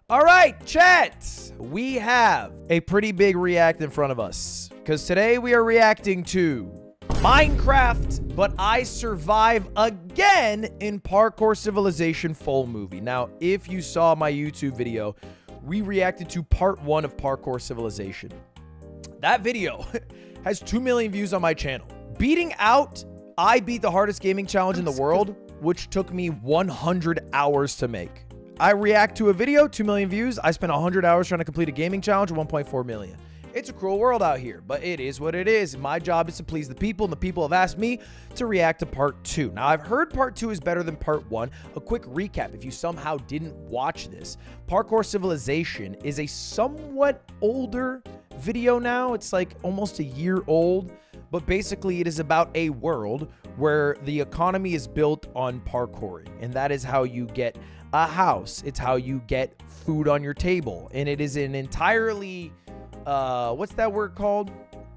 All right, chat. We have a pretty big react in front of us because today we are reacting to Minecraft, but I survive again in Parkour Civilization full movie. Now, if you saw my YouTube video, we reacted to part 1 of Parkour Civilization. That video has 2 million views on my channel. Beating out, I beat the hardest gaming challenge in the world, which took me 100 hours to make. I react to a video, 2 million views. I spent 100 hours trying to complete a gaming challenge, 1.4 million. It's a cruel world out here, but it is what it is. My job is to please the people, and the people have asked me to react to part 2. Now, I've heard part 2 is better than part 1. A quick recap, if you somehow didn't watch this. Parkour Civilization is a somewhat older video now. It's like almost a year old, but basically it is about a world where the economy is built on parkouring, and that is how you get a house. It's how you get food on your table, and it is an entirely what's that word called?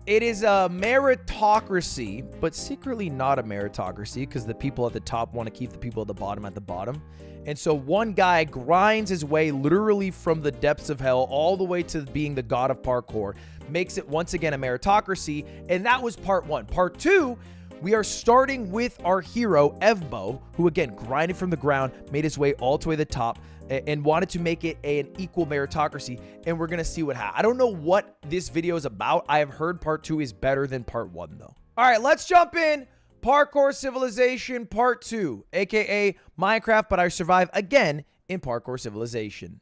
It is a meritocracy, but secretly not a meritocracy because the people at the top want to keep the people at the bottom. And so one guy grinds his way literally from the depths of hell all the way to being the god of parkour, makes it once again a meritocracy, and that was part 1. Part 2, we are starting with our hero, Evbo, who again grinded from the ground, made his way all the way to the top, and wanted to make it an equal meritocracy, and we're gonna see what happens. I don't know what this video is about. I have heard part 2 is better than part 1, though. All right, let's jump in. Parkour Civilization Part 2, aka Minecraft, but I survive again in Parkour Civilization.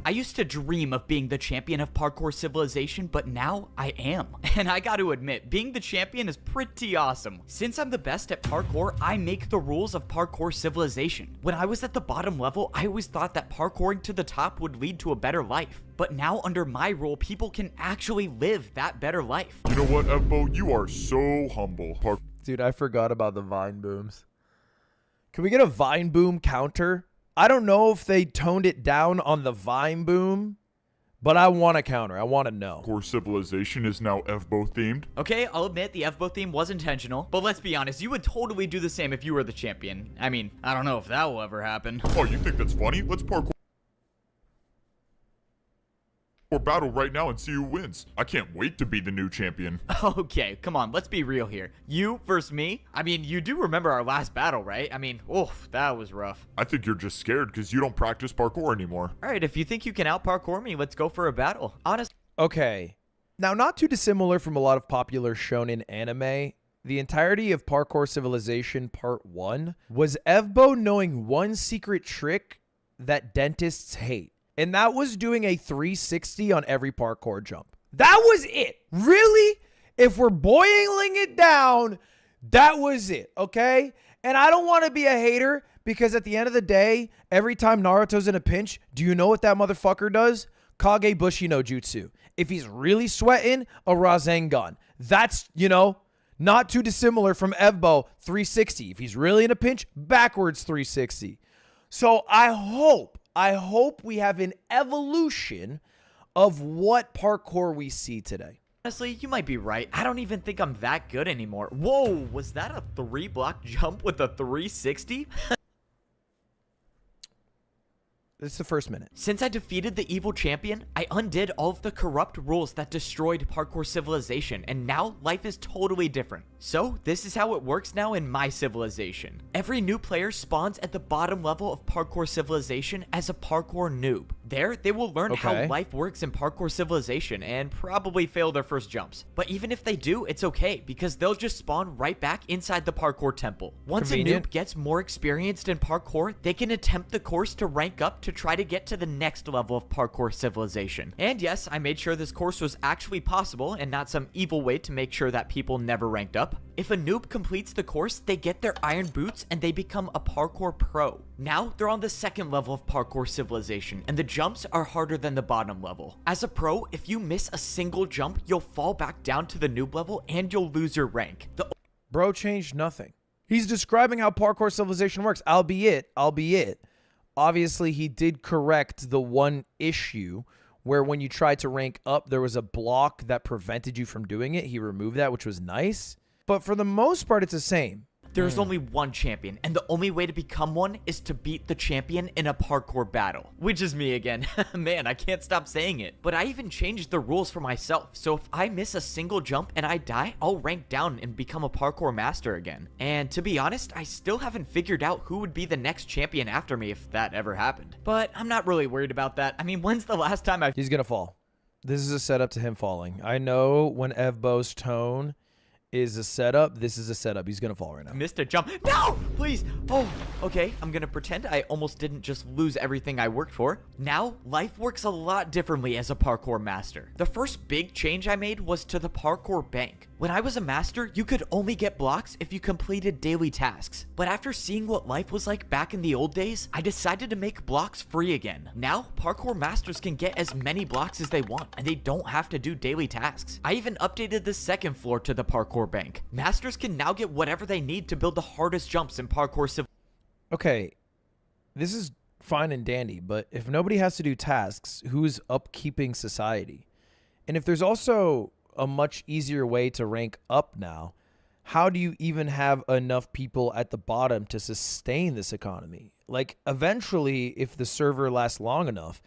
I used to dream of being the champion of Parkour Civilization, but now I am. And I gotta admit, being the champion is pretty awesome. Since I'm the best at parkour, I make the rules of Parkour Civilization. When I was at the bottom level, I always thought that parkouring to the top would lead to a better life. But now under my rule, people can actually live that better life. You know what, Evbo? You are so humble. Dude, I forgot about the Vine booms. Can we get a Vine boom counter? I don't know if they toned it down on the Vine boom, but I want a counter. I want to know. Parkour Civilization is now Evbo themed. Okay, I'll admit the Evbo theme was intentional, but let's be honest, you would totally do the same if you were the champion. I mean, I don't know if that will ever happen. Oh, you think that's funny? Let's parkour battle right now and see who wins. I can't wait to be the new champion. Okay, come on, let's be real here. You versus me? I mean, you do remember our last battle, right? I mean, oof, that was rough. I think you're just scared because you don't practice parkour anymore. All right, if you think you can out-parkour me, let's go for a battle. Honest. Okay. Now, not too dissimilar from a lot of popular shonen anime, the entirety of Parkour Civilization Part 1 was Evbo knowing one secret trick that dentists hate. And that was doing a 360 on every parkour jump. That was it. Really? If we're boiling it down, that was it, okay? And I don't want to be a hater because at the end of the day, every time Naruto's in a pinch, do you know what that motherfucker does? Kage Bushi no Jutsu. If he's really sweating, a Rasengan. That's, you know, not too dissimilar from Evbo 360. If he's really in a pinch, backwards 360. So I hope we have an evolution of what parkour we see today. Honestly, you might be right. I don't even think I'm that good anymore. Whoa, was that a 3-block jump with a 360? This is the first minute. Since I defeated the evil champion, I undid all of the corrupt rules that destroyed Parkour Civilization, and now life is totally different. So, this is how it works now in my civilization. Every new player spawns at the bottom level of Parkour Civilization as a parkour noob. There, they will learn how life works in Parkour Civilization and probably fail their first jumps. But even if they do, it's okay, because they'll just spawn right back inside the parkour temple. Once a noob gets more experienced in parkour, they can attempt the course to rank up to try to get to the next level of Parkour Civilization. And yes, I made sure this course was actually possible and not some evil way to make sure that people never ranked up. If a noob completes the course, they get their iron boots and they become a parkour pro. Now, they're on the second level of Parkour Civilization, and the jumps are harder than the bottom level. As a pro, if you miss a single jump, you'll fall back down to the noob level and you'll lose your rank. Bro changed nothing. He's describing how Parkour Civilization works, albeit, obviously he did correct the one issue where when you tried to rank up, there was a block that prevented you from doing it. He removed that, which was nice. But for the most part, it's the same. There's only one champion, and the only way to become one is to beat the champion in a parkour battle. Which is me again. Man, I can't stop saying it. But I even changed the rules for myself, so if I miss a single jump and I die, I'll rank down and become a parkour master again. And to be honest, I still haven't figured out who would be the next champion after me if that ever happened. But I'm not really worried about that. I mean, when's the last time He's gonna fall. This is a setup to him falling. I know when Evbo's tone is a setup, this is a setup. He's gonna fall right now. missed a jump? No! Please! Oh, okay. I'm gonna pretend I almost didn't just lose everything I worked for. Now, life works a lot differently as a parkour master. The first big change I made was to the parkour bank. When I was a master, you could only get blocks if you completed daily tasks. But after seeing what life was like back in the old days, I decided to make blocks free again. Now, parkour masters can get as many blocks as they want, and they don't have to do daily tasks. I even updated the second floor to the parkour bank. Masters can now get whatever they need to build the hardest jumps in parkour civilization. Okay, this is fine and dandy, but if nobody has to do tasks, who's upkeeping society? And if there's also a much easier way to rank up now, how do you even have enough people at the bottom to sustain this economy? Like, eventually, if the server lasts long enough,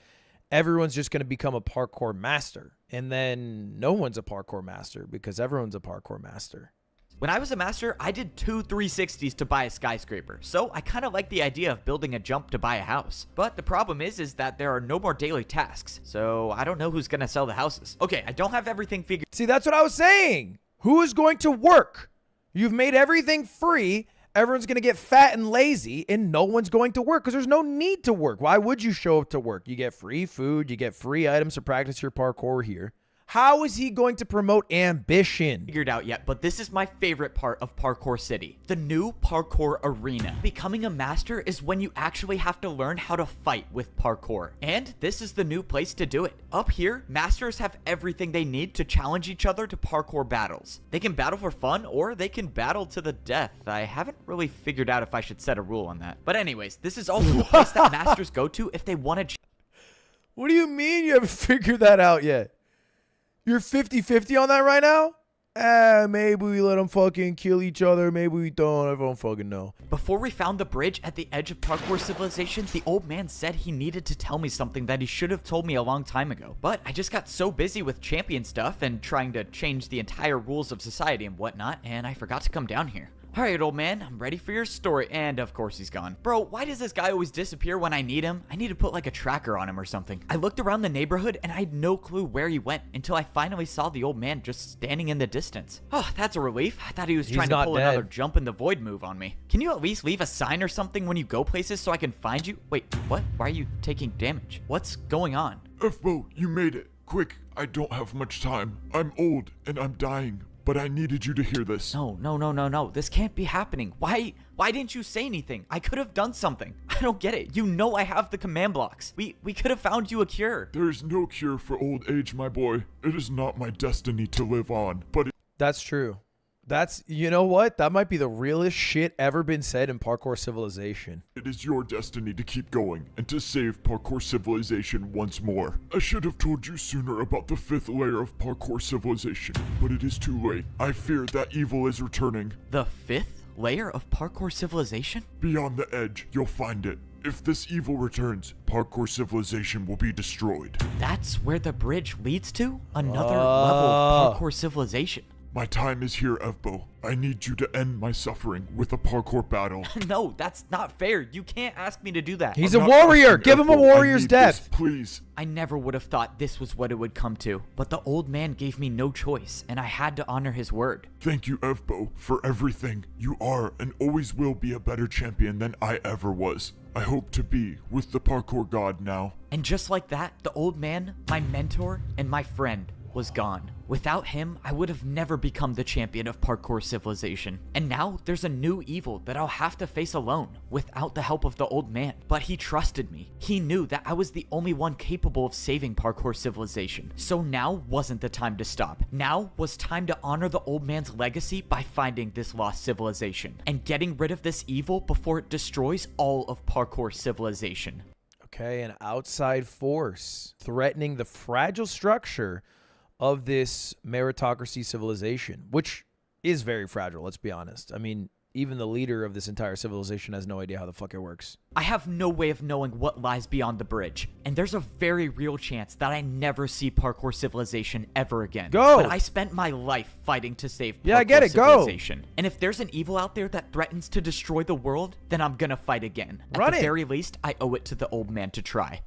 everyone's just going to become a parkour master. And then no one's a parkour master because everyone's a parkour master. When I was a master, I did 2 360s to buy a skyscraper, so I kind of like the idea of building a jump to buy a house. But the problem is that there are no more daily tasks, so I don't know who's gonna sell the houses. Okay, I don't have everything figured. See, that's what I was saying. Who is going to work? You've made everything free. Everyone's going to get fat and lazy, and no one's going to work because there's no need to work. Why would you show up to work? You get free food. You get free items to practice your parkour here. How is he going to promote ambition? Figured out yet, but this is my favorite part of Parkour City, the new parkour arena. Becoming a master is when you actually have to learn how to fight with parkour, and this is the new place to do it. Up here, masters have everything they need to challenge each other to parkour battles. They can battle for fun, or they can battle to the death. I haven't really figured out if I should set a rule on that. But anyways, this is also the place that masters go to if they want to. What do you mean you haven't figured that out yet? You're 50-50 on that right now? Maybe we let them fucking kill each other. Maybe we don't. I don't fucking know. Before we found the bridge at the edge of parkour civilization, the old man said he needed to tell me something that he should have told me a long time ago. But I just got so busy with champion stuff and trying to change the entire rules of society and whatnot, and I forgot to come down here. Alright, old man, I'm ready for your story. And of course he's gone. Bro, why does this guy always disappear when I need him? I need to put like a tracker on him or something. I looked around the neighborhood and I had no clue where he went until I finally saw the old man just standing in the distance. Oh, that's a relief. I thought he was trying to pull another jump in the void move on me. Can you at least leave a sign or something when you go places so I can find you? Wait, what? Why are you taking damage? What's going on? Evbo, you made it. Quick, I don't have much time. I'm old and I'm dying. But I needed you to hear this. No. This can't be happening. Why didn't you say anything? I could have done something. I don't get it. You know I have the command blocks. We could have found you a cure. There is no cure for old age, my boy. It is not my destiny to live on, but That's true. That's, you know what? That might be the realest shit ever been said in parkour civilization. it is your destiny to keep going and to save parkour civilization once more. I should have told you sooner about the 5th layer of parkour civilization, but it is too late. I fear that evil is returning. The 5th layer of parkour civilization? Beyond the edge, you'll find it. If this evil returns, parkour civilization will be destroyed. That's where the bridge leads to? Another level of parkour civilization. My time is here, Evbo. I need you to end my suffering with a parkour battle. No, that's not fair. You can't ask me to do that. He's I'm a not warrior. asking, Give him a Evbo. I warrior's need death. this, please. I never would have thought this was what it would come to, but the old man gave me no choice, and I had to honor his word. Thank you, Evbo, for everything. You are and always will be a better champion than I ever was. I hope to be with the parkour god now. And just like that, the old man, my mentor, and my friend was gone. Without him, I would have never become the champion of parkour civilization. And now there's a new evil that I'll have to face alone, without the help of the old man. But he trusted me. He knew that I was the only one capable of saving parkour civilization. So now wasn't the time to stop. Now was time to honor the old man's legacy by finding this lost civilization and getting rid of this evil before it destroys all of parkour civilization. Okay, an outside force threatening the fragile structure of this meritocracy civilization, which is very fragile, let's be honest. I mean, even the leader of this entire civilization has no idea how the fuck it works. I have no way of knowing what lies beyond the bridge, and there's a very real chance that I never see Parkour Civilization ever again. Go! But I spent my life fighting to save Parkour Yeah, I get it, go! Civilization. And if there's an evil out there that threatens to destroy the world, then I'm gonna fight again. Run At the it! very least, I owe it to the old man to try.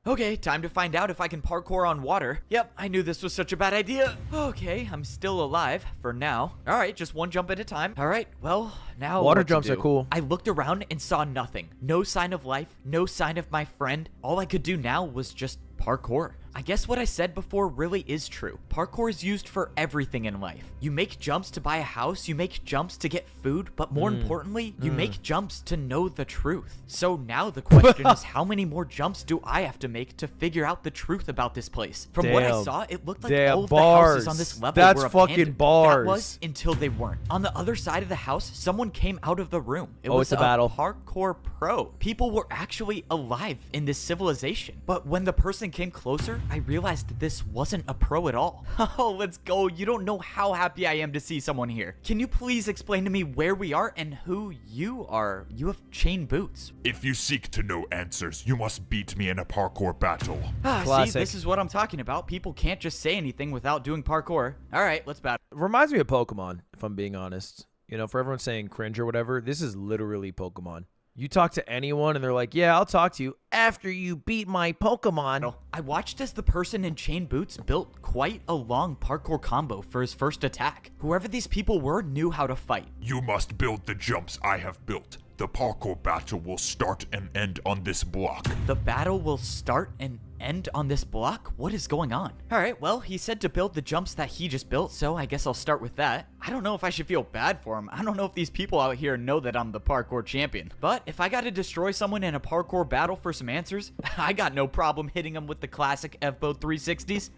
Okay, time to find out if I can parkour on water. Yep, I knew this was such a bad idea. Okay, I'm still alive for now. All right, just one jump at a time. All right, well, now Water what to jumps are do? cool. I looked around and saw nothing. No sign of life, no sign of my friend. All I could do now was just parkour. I guess what I said before really is true. Parkour is used for everything in life. You make jumps to buy a house, you make jumps to get food, but more importantly, you make jumps to know the truth. So now the question is, how many more jumps do I have to make to figure out the truth about this place? From what I Damn. saw, it looked like Damn, all of the houses bars. on this level That's were fucking abandoned. bars. That was until they weren't. On the other side of the house, someone came out of the room. It Oh, was it's a battle. Parkour pro. People were actually alive in this civilization. But when the person came closer, I realized that this wasn't a pro at all. Oh, let's go. You don't know how happy I am to see someone here. Can you please explain to me where we are and who you are? You have chain boots. If you seek to know answers, you must beat me in a parkour battle. See, Classic. this is what I'm talking about. People can't just say anything without doing parkour. All right, let's battle. Reminds me of Pokemon, if I'm being honest. You know, for everyone saying cringe or whatever, this is literally Pokemon. You talk to anyone and they're like, yeah, I'll talk to you after you beat my Pokemon. I watched as the person in chain boots built quite a long parkour combo for his first attack. Whoever these people were knew how to fight. You must build the jumps I have built. The parkour battle will start and end on this block. The battle will start and end on this block? What is going on? All right, well, he said to build the jumps that he just built, so I guess I'll start with that. I don't know if I should feel bad for him. I don't know if these people out here know that I'm the parkour champion. But if I gotta destroy someone in a parkour battle for some answers, I got no problem hitting them with the classic Evbo 360s.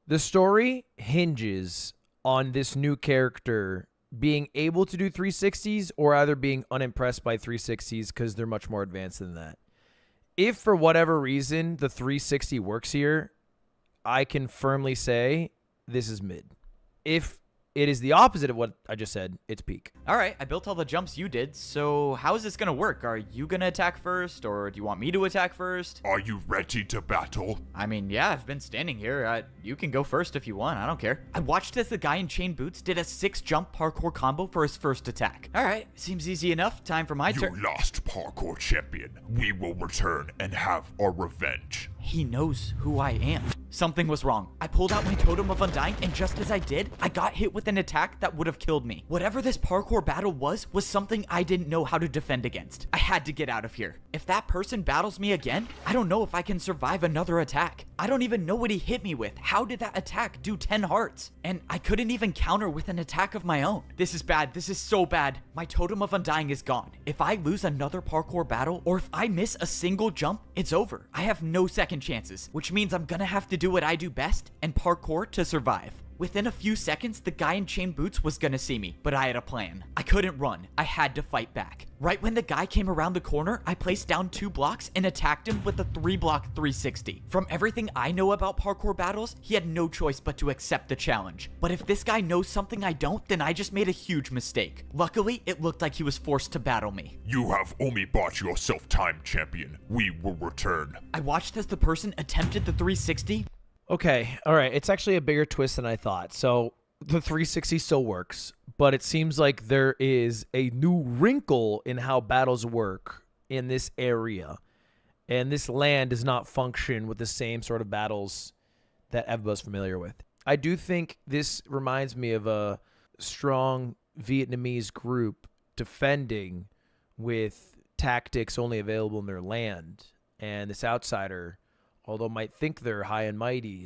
The story hinges on this new character being able to do 360s or either being unimpressed by 360s because they're much more advanced than that. If for whatever reason the 360 works here, I can firmly say this is mid. If it is the opposite of what I just said, it's peak. All right, I built all the jumps you did, so how is this gonna work? Are you gonna attack first, or do you want me to attack first? Are you ready to battle? I mean, yeah, I've been standing here. You can go first if you want. I don't care. I watched as the guy in chain boots did a 6-jump parkour combo for his first attack. All right, seems easy enough. Time for my You turn. lost, parkour champion. We will return and have our revenge. He knows who I am. Something was wrong. I pulled out my Totem of Undying, and just as I did, I got hit with an attack that would have killed me. Whatever this parkour battle was something I didn't know how to defend against. I had to get out of here. If that person battles me again, I don't know if I can survive another attack. I don't even know what he hit me with. How did that attack do 10 hearts? And I couldn't even counter with an attack of my own. This is bad. This is so bad. My Totem of Undying is gone. If I lose another parkour battle, or if I miss a single jump, it's over. I have no second chances, which means I'm gonna have to do what I do best and parkour to survive. Within a few seconds, the guy in chain boots was gonna see me, but I had a plan. I couldn't run. I had to fight back. Right when the guy came around the corner, I placed down 2 blocks and attacked him with a 3-block 360. From everything I know about parkour battles, he had no choice but to accept the challenge. But if this guy knows something I don't, then I just made a huge mistake. Luckily, it looked like he was forced to battle me. You have only bought yourself time, champion. We will return. I watched as the person attempted the 360. Okay, all right. It's actually a bigger twist than I thought. So the 360 still works, but it seems like there is a new wrinkle in how battles work in this area. And this land does not function with the same sort of battles that Evbo's familiar with. I do think this reminds me of a strong Vietnamese group defending with tactics only available in their land. And this outsider, although might think they're high and mighty,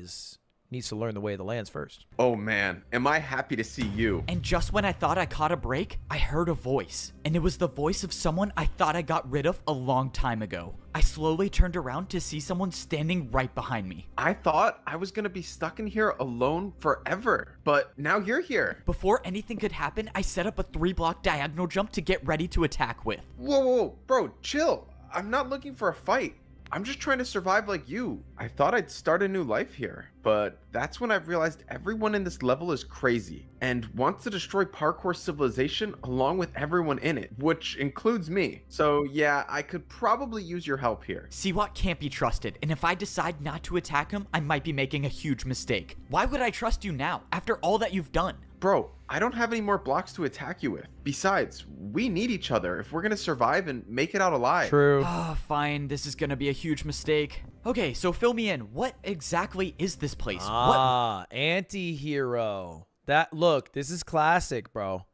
needs to learn the way of the lands first. Oh man, am I happy to see you. And just when I thought I caught a break, I heard a voice. And it was the voice of someone I thought I got rid of a long time ago. I slowly turned around to see someone standing right behind me. I thought I was gonna be stuck in here alone forever, but now you're here. Before anything could happen, I set up a 3-block diagonal jump to get ready to attack with. Whoa, bro, chill. I'm not looking for a fight. I'm just trying to survive like you. I thought I'd start a new life here, but that's when I realized everyone in this level is crazy and wants to destroy parkour civilization along with everyone in it, which includes me. So yeah, I could probably use your help here. Siwat can't be trusted, and if I decide not to attack him, I might be making a huge mistake. Why would I trust you now, after all that you've done? Bro, I don't have any more blocks to attack you with. Besides, we need each other if we're gonna survive and make it out alive. True. Ah, fine, this is gonna be a huge mistake. Okay, so fill me in. What exactly is this place? Ah, anti-hero. Look, this is classic, bro.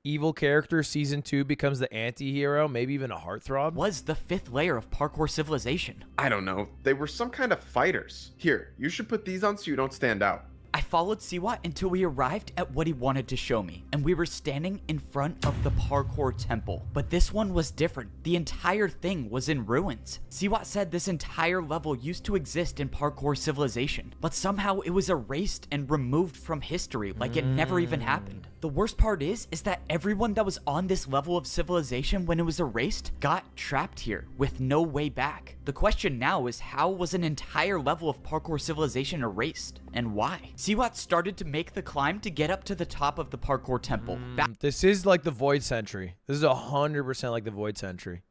Evil character season 2 becomes the anti-hero, maybe even a heartthrob. What was the 5th layer of parkour civilization? I don't know. They were some kind of fighters. Here, you should put these on so you don't stand out. I followed Siwat until we arrived at what he wanted to show me, and we were standing in front of the parkour temple. But this one was different. The entire thing was in ruins. Siwat said this entire level used to exist in parkour civilization, but somehow it was erased and removed from history like it never even happened. The worst part is that everyone that was on this level of civilization when it was erased got trapped here with no way back. The question now is, how was an entire level of parkour civilization erased, and why? Siwat started to make the climb to get up to the top of the parkour temple. This is like the Void Sentry. This is 100% like the Void Sentry.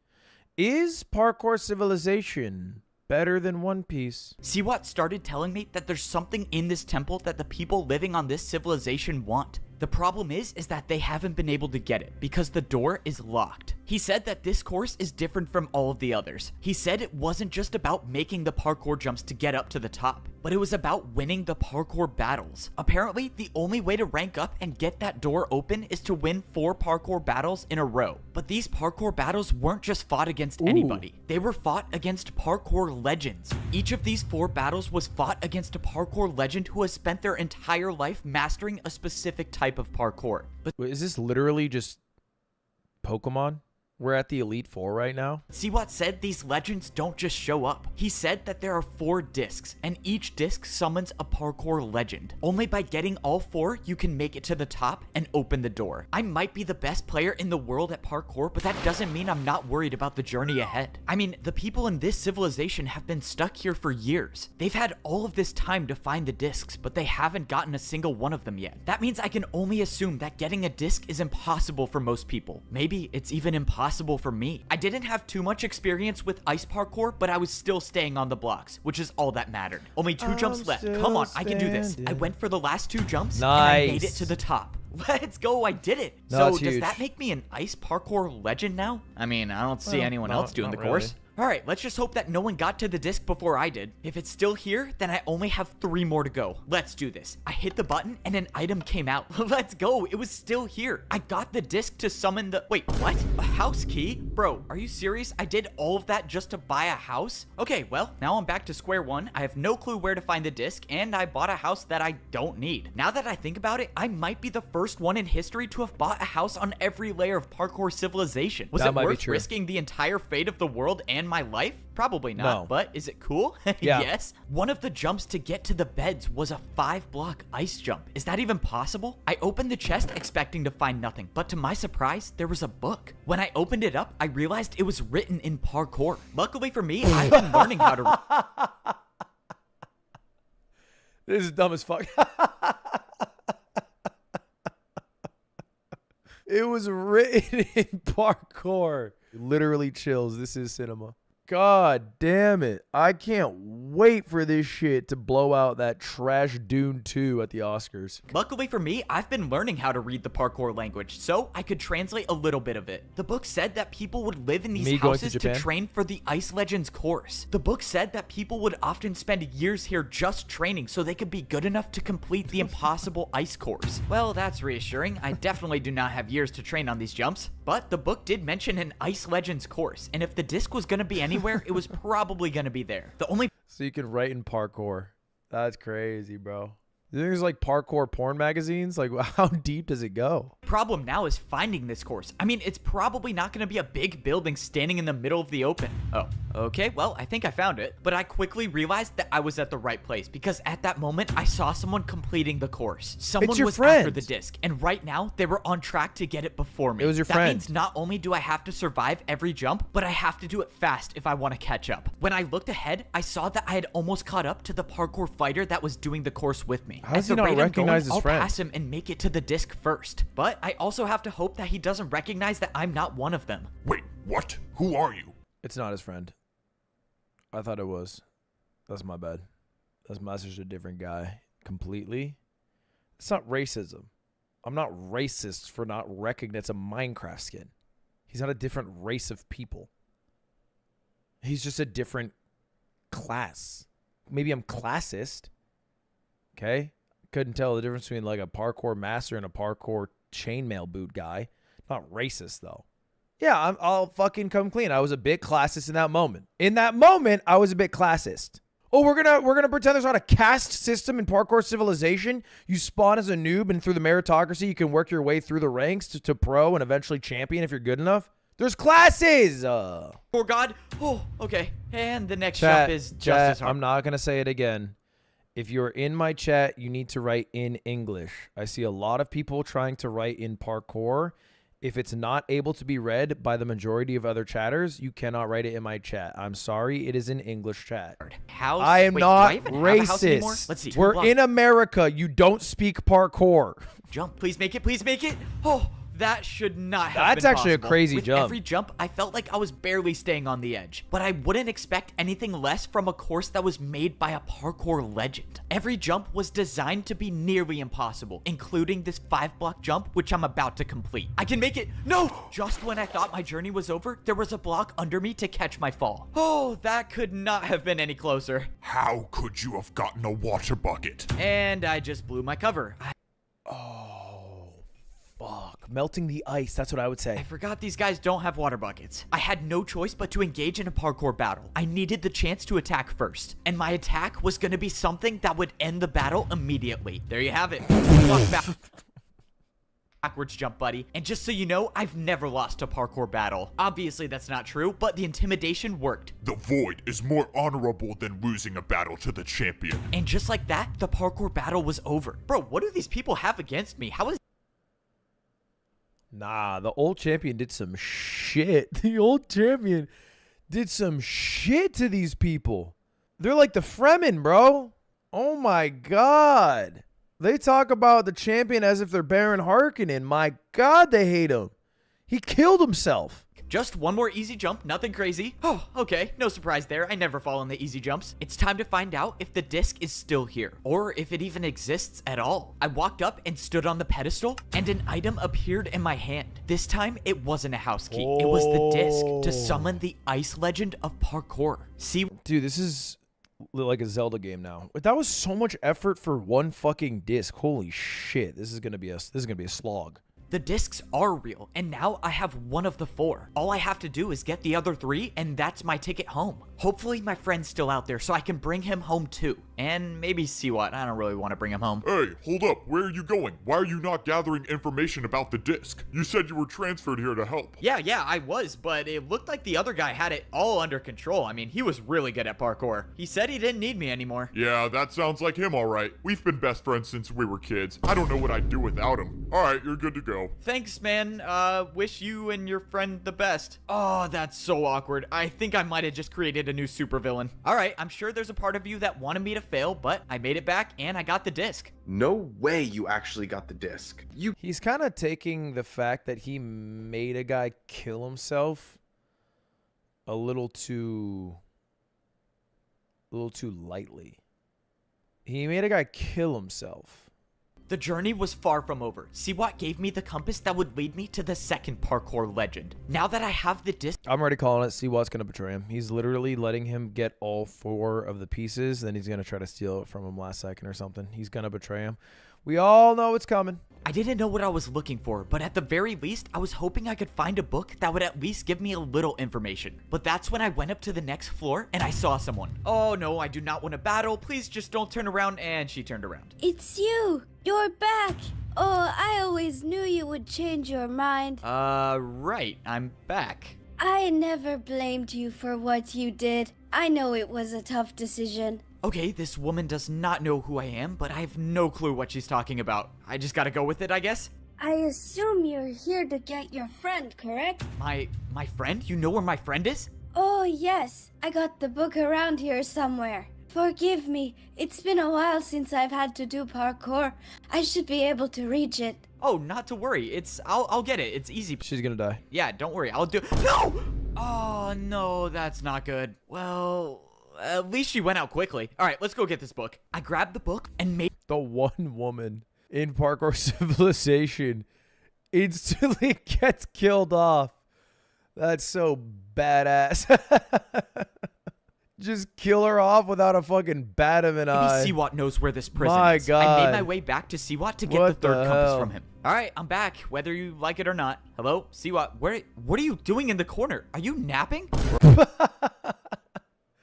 Is parkour civilization better than One Piece? Siwat started telling me that there's something in this temple that the people living on this civilization want. The problem is that they haven't been able to get it because the door is locked. He said that this course is different from all of the others. He said it wasn't just about making the parkour jumps to get up to the top, but it was about winning the parkour battles. Apparently, the only way to rank up and get that door open is to win 4 parkour battles in a row. But these parkour battles weren't just fought against anybody. They were fought against parkour legends. Each of these 4 battles was fought against a parkour legend who has spent their entire life mastering a specific type of parkour. But Wait, is this literally just Pokemon? We're at the Elite Four right now. Siwat said these legends don't just show up. He said that there are 4 discs, and each disc summons a parkour legend. Only by getting all 4, you can make it to the top and open the door. I might be the best player in the world at parkour, but that doesn't mean I'm not worried about the journey ahead. I mean, the people in this civilization have been stuck here for years. They've had all of this time to find the discs, but they haven't gotten a single one of them yet. That means I can only assume that getting a disc is impossible for most people. Maybe it's even impossible for me. I didn't have too much experience with ice parkour, but I was still staying on the blocks, which is all that mattered. Only 2 jumps left. Come on, I can do this. I went for the last 2 jumps, and I made it to the top. Let's go, I did it. No, so it's does huge. that make me an ice parkour legend now? I mean, I don't see Well, anyone no, else doing the not course. really. All right, let's just hope that no one got to the disc before I did. If it's still here, then I only have 3 more to go. Let's do this. I hit the button and an item came out. Let's go. It was still here. I got the disc to summon the... Wait, what? A house key? Bro, are you serious? I did all of that just to buy a house? Okay, well, now I'm back to square one. I have no clue where to find the disc, and I bought a house that I don't need. Now that I think about it, I might be the first one in history to have bought a house on every layer of parkour civilization. Was That it might be worth true. risking the entire fate of the world and my life? Probably not, No. but is it cool? Yeah. Yes. One of the jumps to get to the beds was a 5-block ice jump. Is that even possible? I opened the chest expecting to find nothing, but to my surprise, there was a book. When I opened it up, I realized it was written in parkour. Luckily for me, I've been learning how to... This is dumb as fuck. It was written in parkour. Literally chills. This is cinema. God damn it. I can't wait for this shit to blow out that trash Dune 2 at the Oscars. Luckily for me, I've been learning how to read the parkour language, so I could translate a little bit of it. The book said that people would live in these Me going to houses to Japan? train for the Ice Legends course. The book said that people would often spend years here just training so they could be good enough to complete the impossible ice course. Well, that's reassuring. I definitely do not have years to train on these jumps. But the book did mention an Ice Legends course, and if the disc was going to be anywhere, it was probably going to be there. The only So you can write in parkour. That's crazy, bro. There's like parkour porn magazines. Like, how deep does it go? problem now is finding this course. I mean, it's probably not going to be a big building standing in the middle of the open. Oh, Okay, well, I think I found it. But I quickly realized that I was at the right place because at that moment, I saw someone completing the course. Someone your was after friend. the disc, and right now, they were on track to get it before me. It was your That friend. means not only do I have to survive every jump, but I have to do it fast if I want to catch up. When I looked ahead, I saw that I had almost caught up to the parkour fighter that was doing the course with me. How does At he the not rate I'm going, recognize his I'll friend? pass him and make it to the disc first. But I also have to hope that he doesn't recognize that I'm not one of them. Wait, what? Who are you? It's not his friend. I thought it was. That's my bad. That's just a different guy completely. It's not racism. I'm not racist for not recognizing it's a Minecraft skin. He's not a different race of people. He's just a different class. Maybe I'm classist. Okay? Couldn't tell the difference between like a parkour master and a parkour chainmail boot guy. Not racist though. Yeah, I'll fucking come clean. I was a bit classist in that moment. In that moment, I was a bit classist. Oh, we're gonna pretend there's not a caste system in Parkour Civilization. You spawn as a noob, and through the meritocracy, you can work your way through the ranks to pro and eventually champion if you're good enough. There's classes. For God. Oh, okay. And the next Chat, jump is just chat, as hard. I'm not gonna say it again. If you're in my chat, you need to write in English. I see a lot of people trying to write in parkour. If it's not able to be read by the majority of other chatters, you cannot write it in my chat. I'm sorry, it is in English chat. House? I am Wait, do not I even have a house anymore? racist. Let's see. We're Block. in America. You don't speak parkour. Jump. Please make it. Please make it. Oh, that should not have That's been actually a possible. crazy With jump. every jump, I felt like I was barely staying on the edge. But I wouldn't expect anything less from a course that was made by a parkour legend. Every jump was designed to be nearly impossible, including this 5-block jump, which I'm about to complete. I can make it. No! Just when I thought my journey was over, there was a block under me to catch my fall. Oh, that could not have been any closer. How could you have gotten a water bucket? And I just blew my cover. Fuck. Melting the ice. That's what I would I say. forgot these guys don't have water buckets. I had no choice but to engage in a parkour battle. I needed the chance to attack first, and my attack was going to be something that would end the battle immediately. There you have it. Walk back. Backwards jump, buddy. And just so you know, I've never lost a parkour battle. Obviously, that's not true, but the intimidation worked. The void is more honorable than losing a battle to the champion. And just like that, the parkour battle was over. Bro, what do these people have against me? How is Nah, the old champion did some shit. The old champion did some shit to these people. They're like the Fremen, bro. Oh my god. They talk about the champion as if they're Baron Harkonnen. My god, they hate him. He killed himself. just one more easy jump, nothing crazy. Oh, okay, no surprise there. I never fall on the easy jumps. It's time to find out if the disc is still here, or if it even exists at all. I walked up and stood on the pedestal, and an item appeared in my hand. This time, it wasn't a house key. It was the disc to summon the ice legend of parkour. See, Dude, this is like a Zelda game now. But that was so much effort for one fucking disc. Holy shit. This is gonna be a slog. the discs are real, and now I have one of the 4. All I have to do is get the other 3, and that's my ticket home. Hopefully my friend's still out there so I can bring him home too. And maybe Siwat. I don't really want to bring him home. Hey, hold up. Where are you going? Why are you not gathering information about the disc? You said you were transferred here to help. Yeah, I was, but it looked like the other guy had it all under control. I mean, he was really good at parkour. He said he didn't need me anymore. Yeah, that sounds like him, all right. We've been best friends since we were kids. I don't know what I'd do without him. All right, you're good to go. Thanks, man. Wish you and your friend the best. Oh, that's so awkward. I think I might have just created a new supervillain. All right, I'm sure there's a part of you that wanted me to fail, but I made it back and I got the disc. No way you actually got the disc. You He's kind of taking the fact that he made a guy kill himself a little too lightly. He made a guy kill himself. The journey was far from over. Siwat gave me the compass that would lead me to the second parkour legend. Now that I have the disc, I'm already calling it. Siwat's going to betray him. He's literally letting him get all 4 of the pieces. Then he's going to try to steal it from him last second or something. He's going to betray him. We all know it's coming. I didn't know what I was looking for, but at the very least, I was hoping I could find a book that would at least give me a little information. But that's when I went up to the next floor and I saw someone. Oh no, I do not want to battle. Please just don't turn around. And she turned around. It's you! You're back! Oh, I always knew you would change your mind. Right. I'm back. I never blamed you for what you did. I know it was a tough decision. Okay, this woman does not know who I am, but I have no clue what she's talking about. I just gotta go with it, I guess? I assume you're here to get your friend, correct? My friend? You know where my friend is? Oh, yes. I got the book around here somewhere. Forgive me. It's been a while since I've had to do parkour. I should be able to reach it. Oh, not to worry. I'll get it. It's easy. She's gonna die. Yeah, don't worry. I'll do. No! Oh, no, that's not good. Well, at least she went out quickly. All right, let's go get this book. I grabbed the book and made. The one woman in Parkour Civilization instantly gets killed off. That's so badass. Just kill her off without a fucking bat of an eye. Maybe Siwat knows where this prison My is. God. I made my way back to Siwat to get What the third the compass hell? from him. All right, I'm back, whether you like it or not. Hello, Siwat. What are you doing in the corner? Are you napping?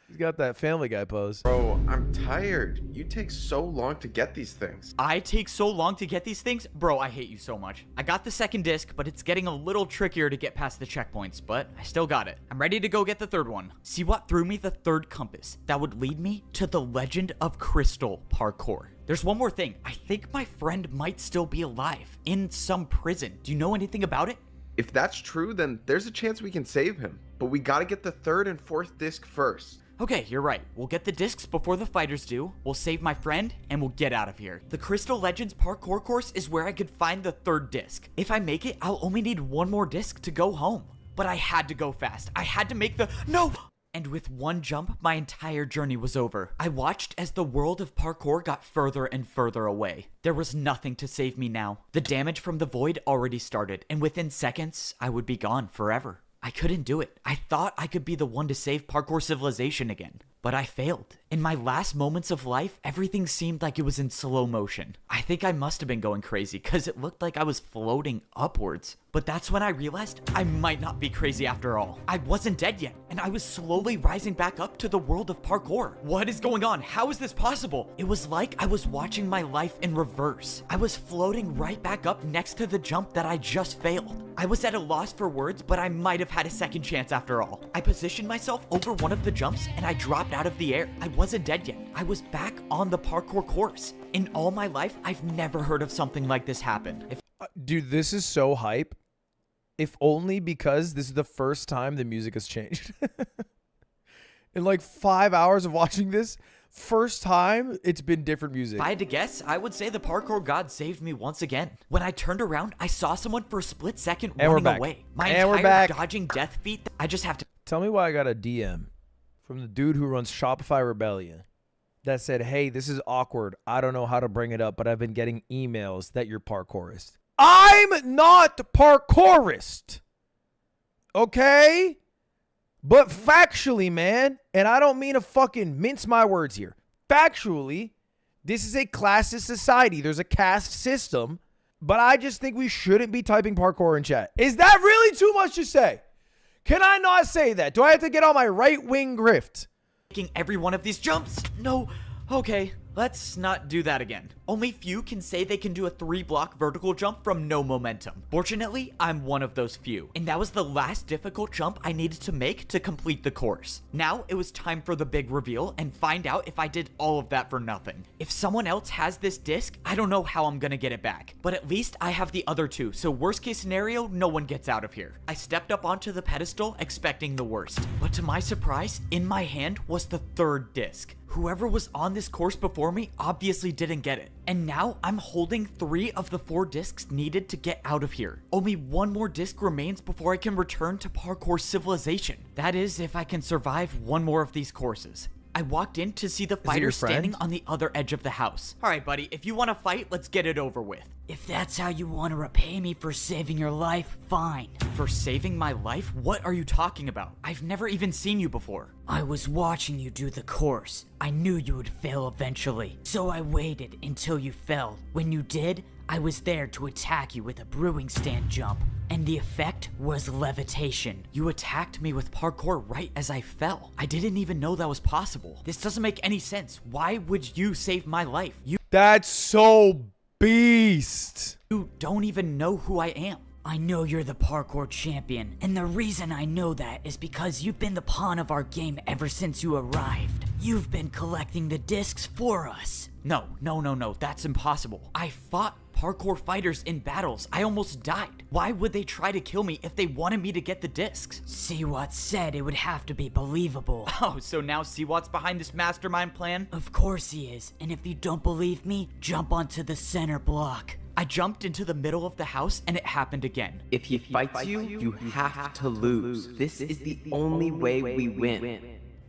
He's got that Family Guy pose. Bro, I'm tired. You take so long to get these things. I take so long to get these things? Bro, I hate you so much. I got the second disc, but it's getting a little trickier to get past the checkpoints, but I still got it. I'm ready to go get the third one. Siwat threw me the third compass that would lead me to the Legend of Crystal parkour. There's one more thing. I think my friend might still be alive in some prison. Do you know anything about it? If that's true, then there's a chance we can save him. But we gotta get the third and fourth disc first. Okay, you're right. We'll get the discs before the fighters do, we'll save my friend, and we'll get out of here. The Crystal Legends parkour course is where I could find the third disc. If I make it, I'll only need one more disc to go home. But I had to go fast. I had to make the— No! And with one jump, my entire journey was over. I watched as the world of parkour got further and further away. There was nothing to save me now. The damage from the void already started, and within seconds, I would be gone forever. I couldn't do it. I thought I could be the one to save Parkour Civilization again, but I failed. In my last moments of life, everything seemed like it was in slow motion. I think I must have been going crazy because it looked like I was floating upwards. But that's when I realized I might not be crazy after all. I wasn't dead yet, and I was slowly rising back up to the world of parkour. What is going on? How is this possible? It was like I was watching my life in reverse. I was floating right back up next to the jump that I just failed. I was at a loss for words, but I might have had a second chance after all. I positioned myself over one of the jumps, and I dropped out of the air. I wasn't dead yet. I was back on the parkour course. In all my life, I've never heard of something like this happen. Dude, this is so hype. If only because this is the first time the music has changed. In like 5 hours of watching this, first time it's been different music. If I had to guess, I would say the parkour god saved me once again. When I turned around, I saw someone for a split second And we're running back. away. My And we're entire back. dodging death feat, I just have to— Tell me why I got a DM from the dude who runs Shopify Rebellion that said, hey, this is awkward. I don't know how to bring it up, but I've been getting emails that you're parkourist. I'm not parkourist. Okay? But factually, man, and I don't mean to fucking mince my words here. Factually, this is a classist society. There's a caste system, but I just think we shouldn't be typing parkour in chat. Is that really too much to say? Can I not say that? Do I have to get on my right-wing grift? making every one of these jumps. No. Okay, let's not do that again. Only few can say they can do a 3-block vertical jump from no momentum. Fortunately, I'm one of those few, and that was the last difficult jump I needed to make to complete the course. Now it was time for the big reveal and find out if I did all of that for nothing. If someone else has this disc, I don't know how I'm gonna get it back, but at least I have the other two, so worst case scenario, no one gets out of here. I stepped up onto the pedestal expecting the worst, but to my surprise, in my hand was the 3rd disc. Whoever was on this course before me obviously didn't get it. And now I'm holding 3 of the 4 discs needed to get out of here. Only 1 more disc remains before I can return to Parkour Civilization. That is, if I can survive 1 more of these courses. I walked in to see the fighter standing on the other edge of the house. Alright buddy, if you want to fight, let's get it over with. If that's how you want to repay me for saving your life, fine. For saving my life? What are you talking about? I've never even seen you before. I was watching you do the course. I knew you would fail eventually, so I waited until you fell. When you did, I was there to attack you with a brewing stand jump, and the effect was levitation. You attacked me with parkour right as I fell. I didn't even know that was possible. This doesn't make any sense. Why would you save my life? You That's so beast. don't even know who I am. I know you're the parkour champion, and the reason I know that is because you've been the pawn of our game ever since you arrived. You've been collecting the discs for us. No, that's impossible. I fought parkour fighters in battles. I almost died. Why would they try to kill me if they wanted me to get the discs? Siwat said it would have to be believable. Oh, so now Siwat's behind this mastermind plan? Of course he is, and if you don't believe me, jump onto the center block. I jumped into the middle of the house and it happened again. If he fights you, you have to lose. This is the only way we win.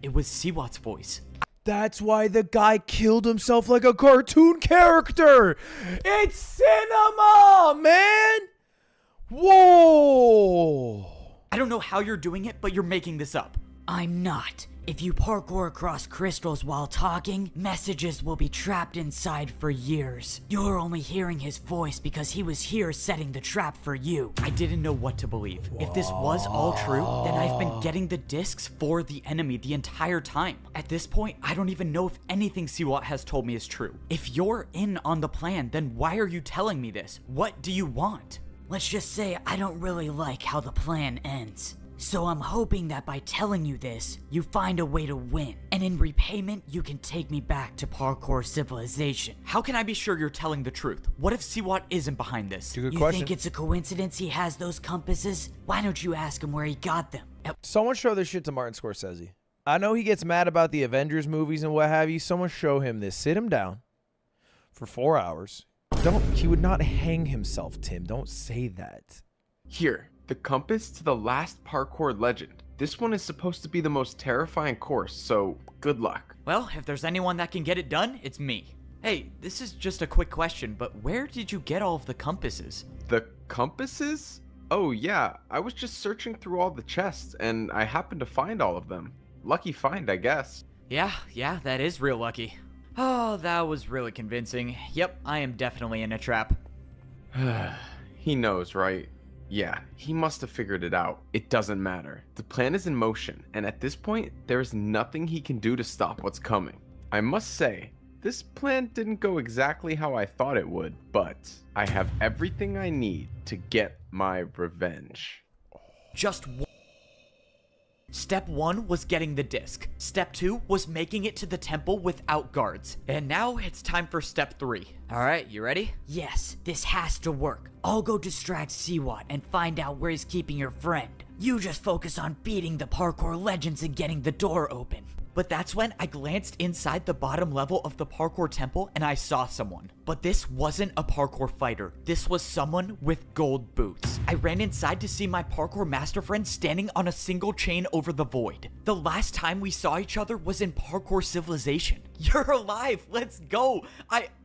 It was Siwat's voice. That's why the guy killed himself like a cartoon character. It's cinema, man. Whoa. I don't know how you're doing it, but you're making this up. I'm not. If you parkour across crystals while talking, messages will be trapped inside for years. You're only hearing his voice because he was here setting the trap for you. I didn't know what to believe. If this was all true, then I've been getting the discs for the enemy the entire time. At this point, I don't even know if anything Siwat has told me is true. If you're in on the plan, then why are you telling me this? What do you want? Let's just say I don't really like how the plan ends. So I'm hoping that by telling you this, you find a way to win. And in repayment, you can take me back to parkour civilization. How can I be sure you're telling the truth? What if Siwat isn't behind this? Good You question. think it's a coincidence he has those compasses? Why don't you ask him where he got them? Someone show this shit to Martin Scorsese. I know he gets mad about the Avengers movies and what have you. Someone show him this. Sit him down for 4 hours. He would not hang himself, Tim. Don't say that. Here, the compass to the last parkour legend. This one is supposed to be the most terrifying course, so good luck. Well, if there's anyone that can get it done, it's me. Hey, this is just a quick question, but where did you get all of the compasses? The compasses? Oh yeah, I was just searching through all the chests and I happened to find all of them. Lucky find, I guess. Yeah, that is real lucky. Oh, that was really convincing. Yep, I am definitely in a trap. He knows, right? Yeah, he must have figured it out. It doesn't matter. The plan is in motion, and at this point, there is nothing he can do to stop what's coming. I must say, this plan didn't go exactly how I thought it would, but I have everything I need to get my revenge. Just one. Step 1 was getting the disc. Step 2 was making it to the temple without guards. And now it's time for step 3. Alright, you ready? Yes, this has to work. I'll go distract Siwat and find out where he's keeping your friend. You just focus on beating the parkour legends and getting the door open. But that's when I glanced inside the bottom level of the parkour temple and I saw someone. But this wasn't a parkour fighter. This was someone with gold boots. I ran inside to see my parkour master friend standing on a single chain over the void. The last time we saw each other was in Parkour Civilization. You're alive, let's go.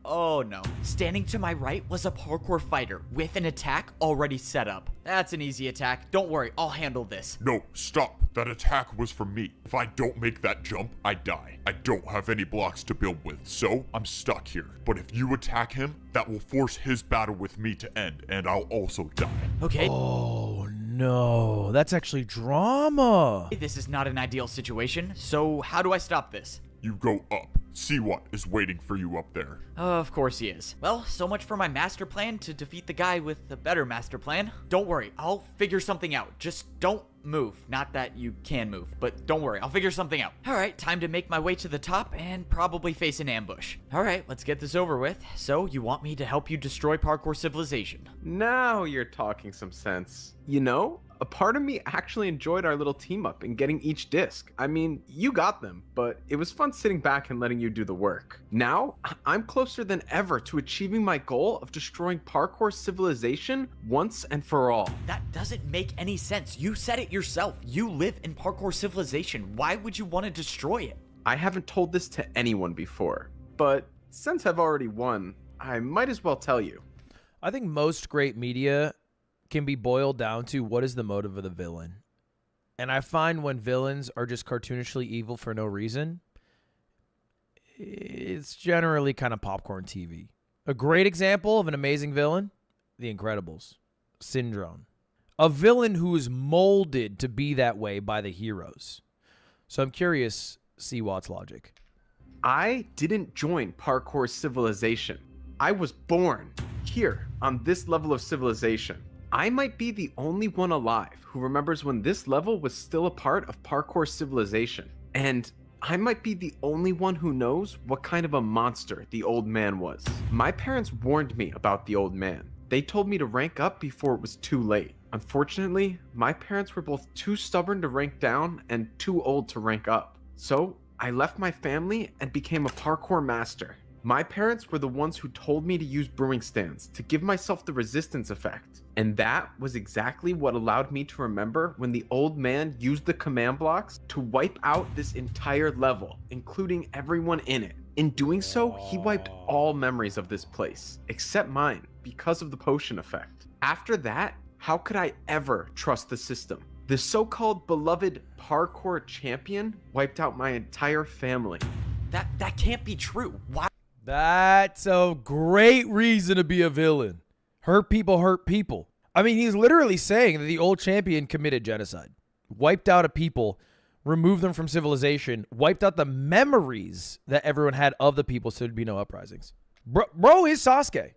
Oh no. Standing to my right was a parkour fighter with an attack already set up. That's an easy attack. Don't worry, I'll handle this. No, stop. That attack was for me. If I don't make that jump, I die. I don't have any blocks to build with, so I'm stuck here. But if you attack him, that will force his battle with me to end, and I'll also die. Okay. Oh no, that's actually drama. This is not an ideal situation, so how do I stop this? You go up. Siwat is waiting for you up there. Of course he is. Well, so much for my master plan to defeat the guy with the better master plan. Don't worry, I'll figure something out. Just don't move. Not that you can move, but don't worry, I'll figure something out. Alright, time to make my way to the top and probably face an ambush. Alright, let's get this over with. So, you want me to help you destroy Parkour Civilization? Now you're talking some sense. You know, a part of me actually enjoyed our little team up in getting each disc. I mean, you got them, but it was fun sitting back and letting you do the work. Now, I'm closer than ever to achieving my goal of destroying Parkour Civilization once and for all. That doesn't make any sense. You said it yourself. You live in Parkour Civilization. Why would you want to destroy it? I haven't told this to anyone before, but since I've already won, I might as well tell you. I think most great media can be boiled down to what is the motive of the villain. And I find when villains are just cartoonishly evil for no reason, it's generally kind of popcorn TV. A great example of an amazing villain, The Incredibles, Syndrome. A villain who is molded to be that way by the heroes. So I'm curious, Siwat's logic. I didn't join Parkour Civilization. I was born here on this level of civilization. I might be the only one alive who remembers when this level was still a part of Parkour Civilization. And I might be the only one who knows what kind of a monster the old man was. My parents warned me about the old man. They told me to rank up before it was too late. Unfortunately, my parents were both too stubborn to rank down and too old to rank up. So I left my family and became a parkour master. My parents were the ones who told me to use brewing stands to give myself the resistance effect. And that was exactly what allowed me to remember when the old man used the command blocks to wipe out this entire level, including everyone in it. In doing so, he wiped all memories of this place, except mine, because of the potion effect. After that, how could I ever trust the system? The so-called beloved parkour champion wiped out my entire family. That can't be true. Why? That's a great reason to be a villain. Hurt people. I mean, he's literally saying that the old champion committed genocide, wiped out a people, removed them from civilization, wiped out the memories that everyone had of the people so there'd be no uprisings. Bro is Sasuke.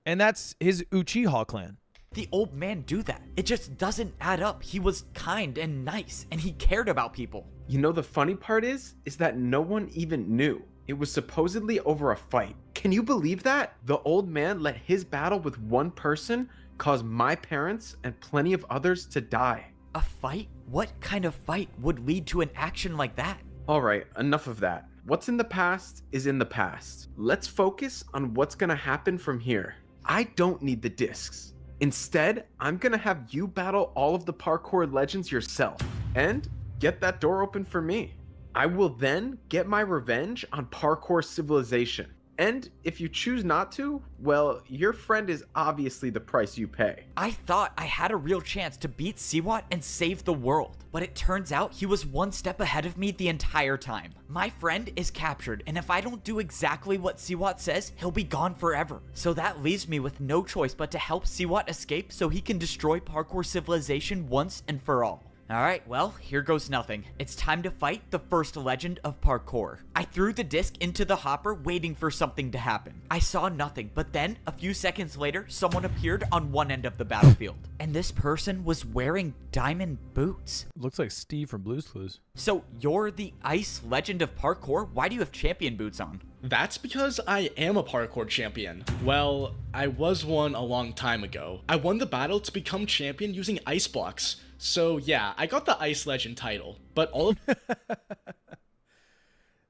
And that's his Uchiha clan. The old man do that? It just doesn't add up. He was kind and nice, and he cared about people. You know, the funny part is that no one even knew. It was supposedly over a fight. Can you believe that? The old man let his battle with one person cause my parents and plenty of others to die. A fight? What kind of fight would lead to an action like that? Alright, enough of that. What's in the past is in the past. Let's focus on what's gonna happen from here. I don't need the discs. Instead, I'm gonna have you battle all of the parkour legends yourself and get that door open for me. I will then get my revenge on Parkour Civilization. And if you choose not to, well, your friend is obviously the price you pay. I thought I had a real chance to beat Siwat and save the world, but it turns out he was one step ahead of me the entire time. My friend is captured, and if I don't do exactly what Siwat says, he'll be gone forever. So that leaves me with no choice but to help Siwat escape so he can destroy Parkour Civilization once and for all. Alright, well, here goes nothing. It's time to fight the first legend of parkour. I threw the disc into the hopper waiting for something to happen. I saw nothing, but then, a few seconds later, someone appeared on one end of the battlefield. And this person was wearing diamond boots. Looks like Steve from Blue's Clues. So, you're the ice legend of parkour? Why do you have champion boots on? That's because I am a parkour champion. Well, I was one a long time ago. I won the battle to become champion using ice blocks. So yeah, I got the Ice Legend title, but all of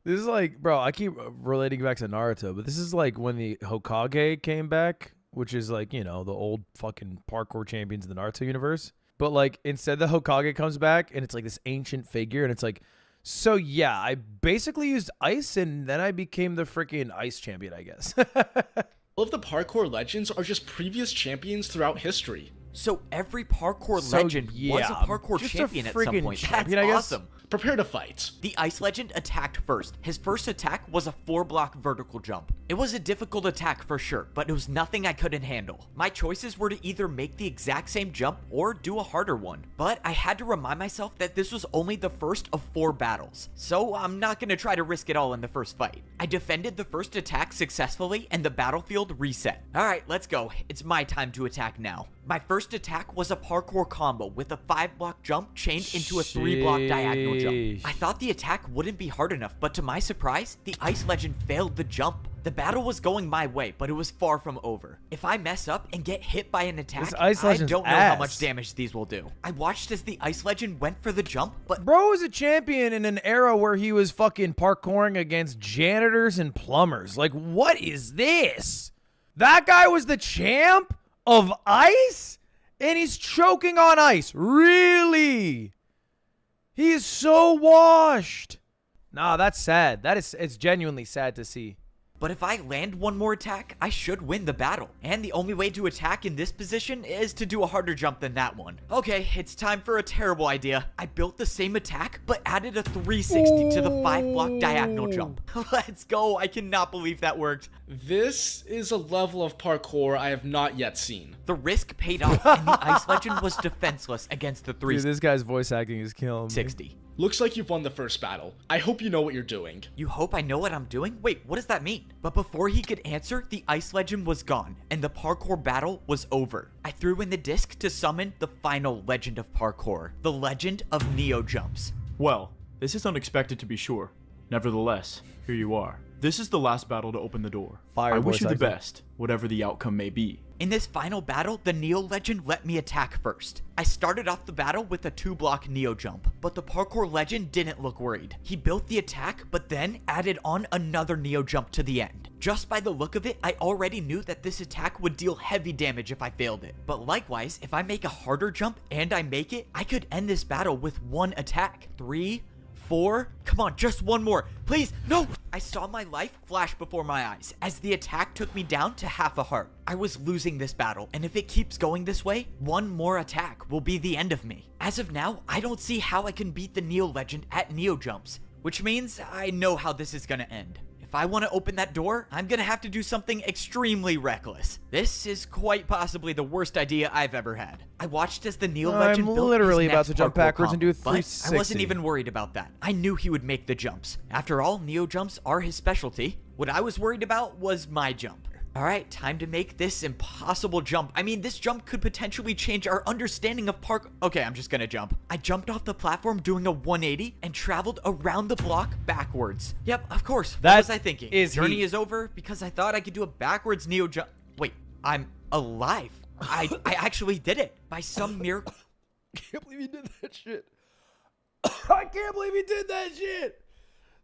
This is like, bro, I keep relating back to Naruto, but this is like when the Hokage came back, which is like, you know, the old fucking parkour champions in the Naruto universe. But like, instead the Hokage comes back and it's like this ancient figure and it's like, so yeah, I basically used ice and then I became the freaking ice champion, I guess. all of the parkour legends are just previous champions throughout history. So every parkour legend was a parkour just champion a at some friggin' point. champion, That's I guess. awesome. Prepare to fight. The Ice Legend attacked first. His first attack was a 4-block vertical jump. It was a difficult attack for sure, but it was nothing I couldn't handle. My choices were to either make the exact same jump or do a harder one. But I had to remind myself that this was only the first of 4 battles, so I'm not going to try to risk it all in the first fight. I defended the first attack successfully and the battlefield reset. Alright, let's go. It's my time to attack now. My first attack was a parkour combo with a 5-block jump chained into a 3-block diagonal jump. I thought the attack wouldn't be hard enough, but to my surprise, the Ice Legend failed the jump. The battle was going my way, but it was far from over. If I mess up and get hit by an attack, I don't know how much damage these will do. I watched as the Ice Legend went for the jump, but Bro was a champion in an era where he was fucking parkouring against janitors and plumbers. Like, what is this? That guy was the champ of ice? And he's choking on ice. Really? He is so washed. Nah, that's sad. It's genuinely sad to see. But if I land one more attack, I should win the battle. And the only way to attack in this position is to do a harder jump than that one. Okay, it's time for a terrible idea. I built the same attack, but added a 360 to the 5-block diagonal jump. Let's go. I cannot believe that worked. This is a level of parkour I have not yet seen. The risk paid off, and the Ice Legend was defenseless against the Dude, 360. this guy's voice acting is killing me. Looks like you've won the first battle. I hope you know what you're doing. You hope I know what I'm doing? Wait, what does that mean? But before he could answer, the ice legend was gone, and the parkour battle was over. I threw in the disc to summon the final legend of parkour, the legend of Neo Jumps. Well, this is unexpected to be sure. Nevertheless, here you are. This is the last battle to open the door. Fire I wish voice you the acting. best, whatever the outcome may be. In this final battle, the Neo legend let me attack first. I started off the battle with a 2-block Neo jump, but the parkour legend didn't look worried. He built the attack, but then added on another Neo jump to the end. Just by the look of it, I already knew that this attack would deal heavy damage if I failed it. But likewise, if I make a harder jump and I make it, I could end this battle with one attack. 3, 4, come on, just one more, please, no! I saw my life flash before my eyes as the attack took me down to half a heart. I was losing this battle, and if it keeps going this way, one more attack will be the end of me. As of now, I don't see how I can beat the Neo legend at Neo jumps, which means I know how this is gonna end. If I want to open that door, I'm gonna have to do something extremely reckless. This is quite possibly the worst idea I've ever had. I watched as the Neo legend built literally his about next to jump parkour backwards and do a combo, but I 360. wasn't even worried about that. I knew he would make the jumps. After all, Neo jumps are his specialty. What I was worried about was my jump. All right, time to make this impossible jump. I mean, this jump could potentially change our understanding of park. Okay, I'm just gonna jump. I jumped off the platform doing a 180 and traveled around the block backwards. Yep, of course. What That was I thinking? is Journey heat. is over because I thought I could do a backwards Neo jump. Wait, I'm alive. I actually did it by some miracle. Can't believe he did that shit. I can't believe he did that shit.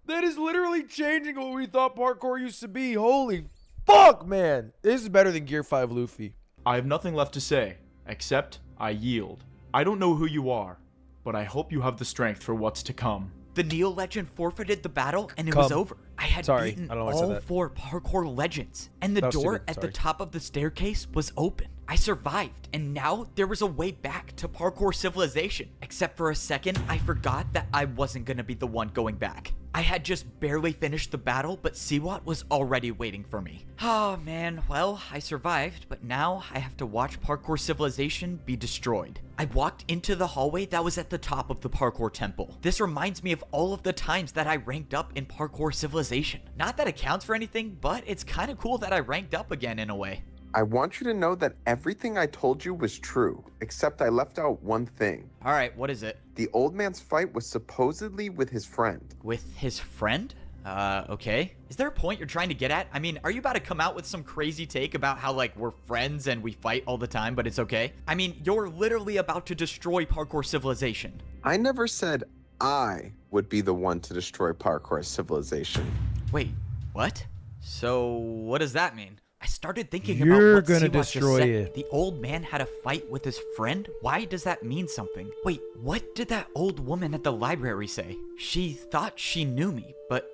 That is literally changing what we thought parkour used to be. Holy fuck, man. This is better than Gear 5 Luffy. I have nothing left to say, except I yield. I don't know who you are, but I hope you have the strength for what's to come. The Neo legend forfeited the battle and it was Come. over. I had Sorry, beaten I don't know why I said all that. 4 parkour legends, and the That was door stupid, at the sorry. top of the staircase was open. I survived, and now there was a way back to parkour civilization. Except for a second, I forgot that I wasn't gonna be the one going back. I had just barely finished the battle, but Siwat was already waiting for me. Oh man, well, I survived, but now I have to watch parkour civilization be destroyed. I walked into the hallway that was at the top of the parkour temple. This reminds me of all of the times that I ranked up in parkour civilization. Not that it counts for anything, but it's kind of cool that I ranked up again in a way. I want you to know that everything I told you was true, except I left out one thing. All right, what is it? The old man's fight was supposedly with his friend. With his friend? Okay. Is there a point you're trying to get at? I mean, are you about to come out with some crazy take about how, like, we're friends and we fight all the time, but it's okay? I mean, you're literally about to destroy parkour civilization. I never said I would be the one to destroy parkour civilization. Wait, what? So, what does that mean? I started thinking You're about what gonna Siwat just destroy said. it. The old man had a fight with his friend? Why does that mean something? Wait, what did that old woman at the library say? She thought she knew me, but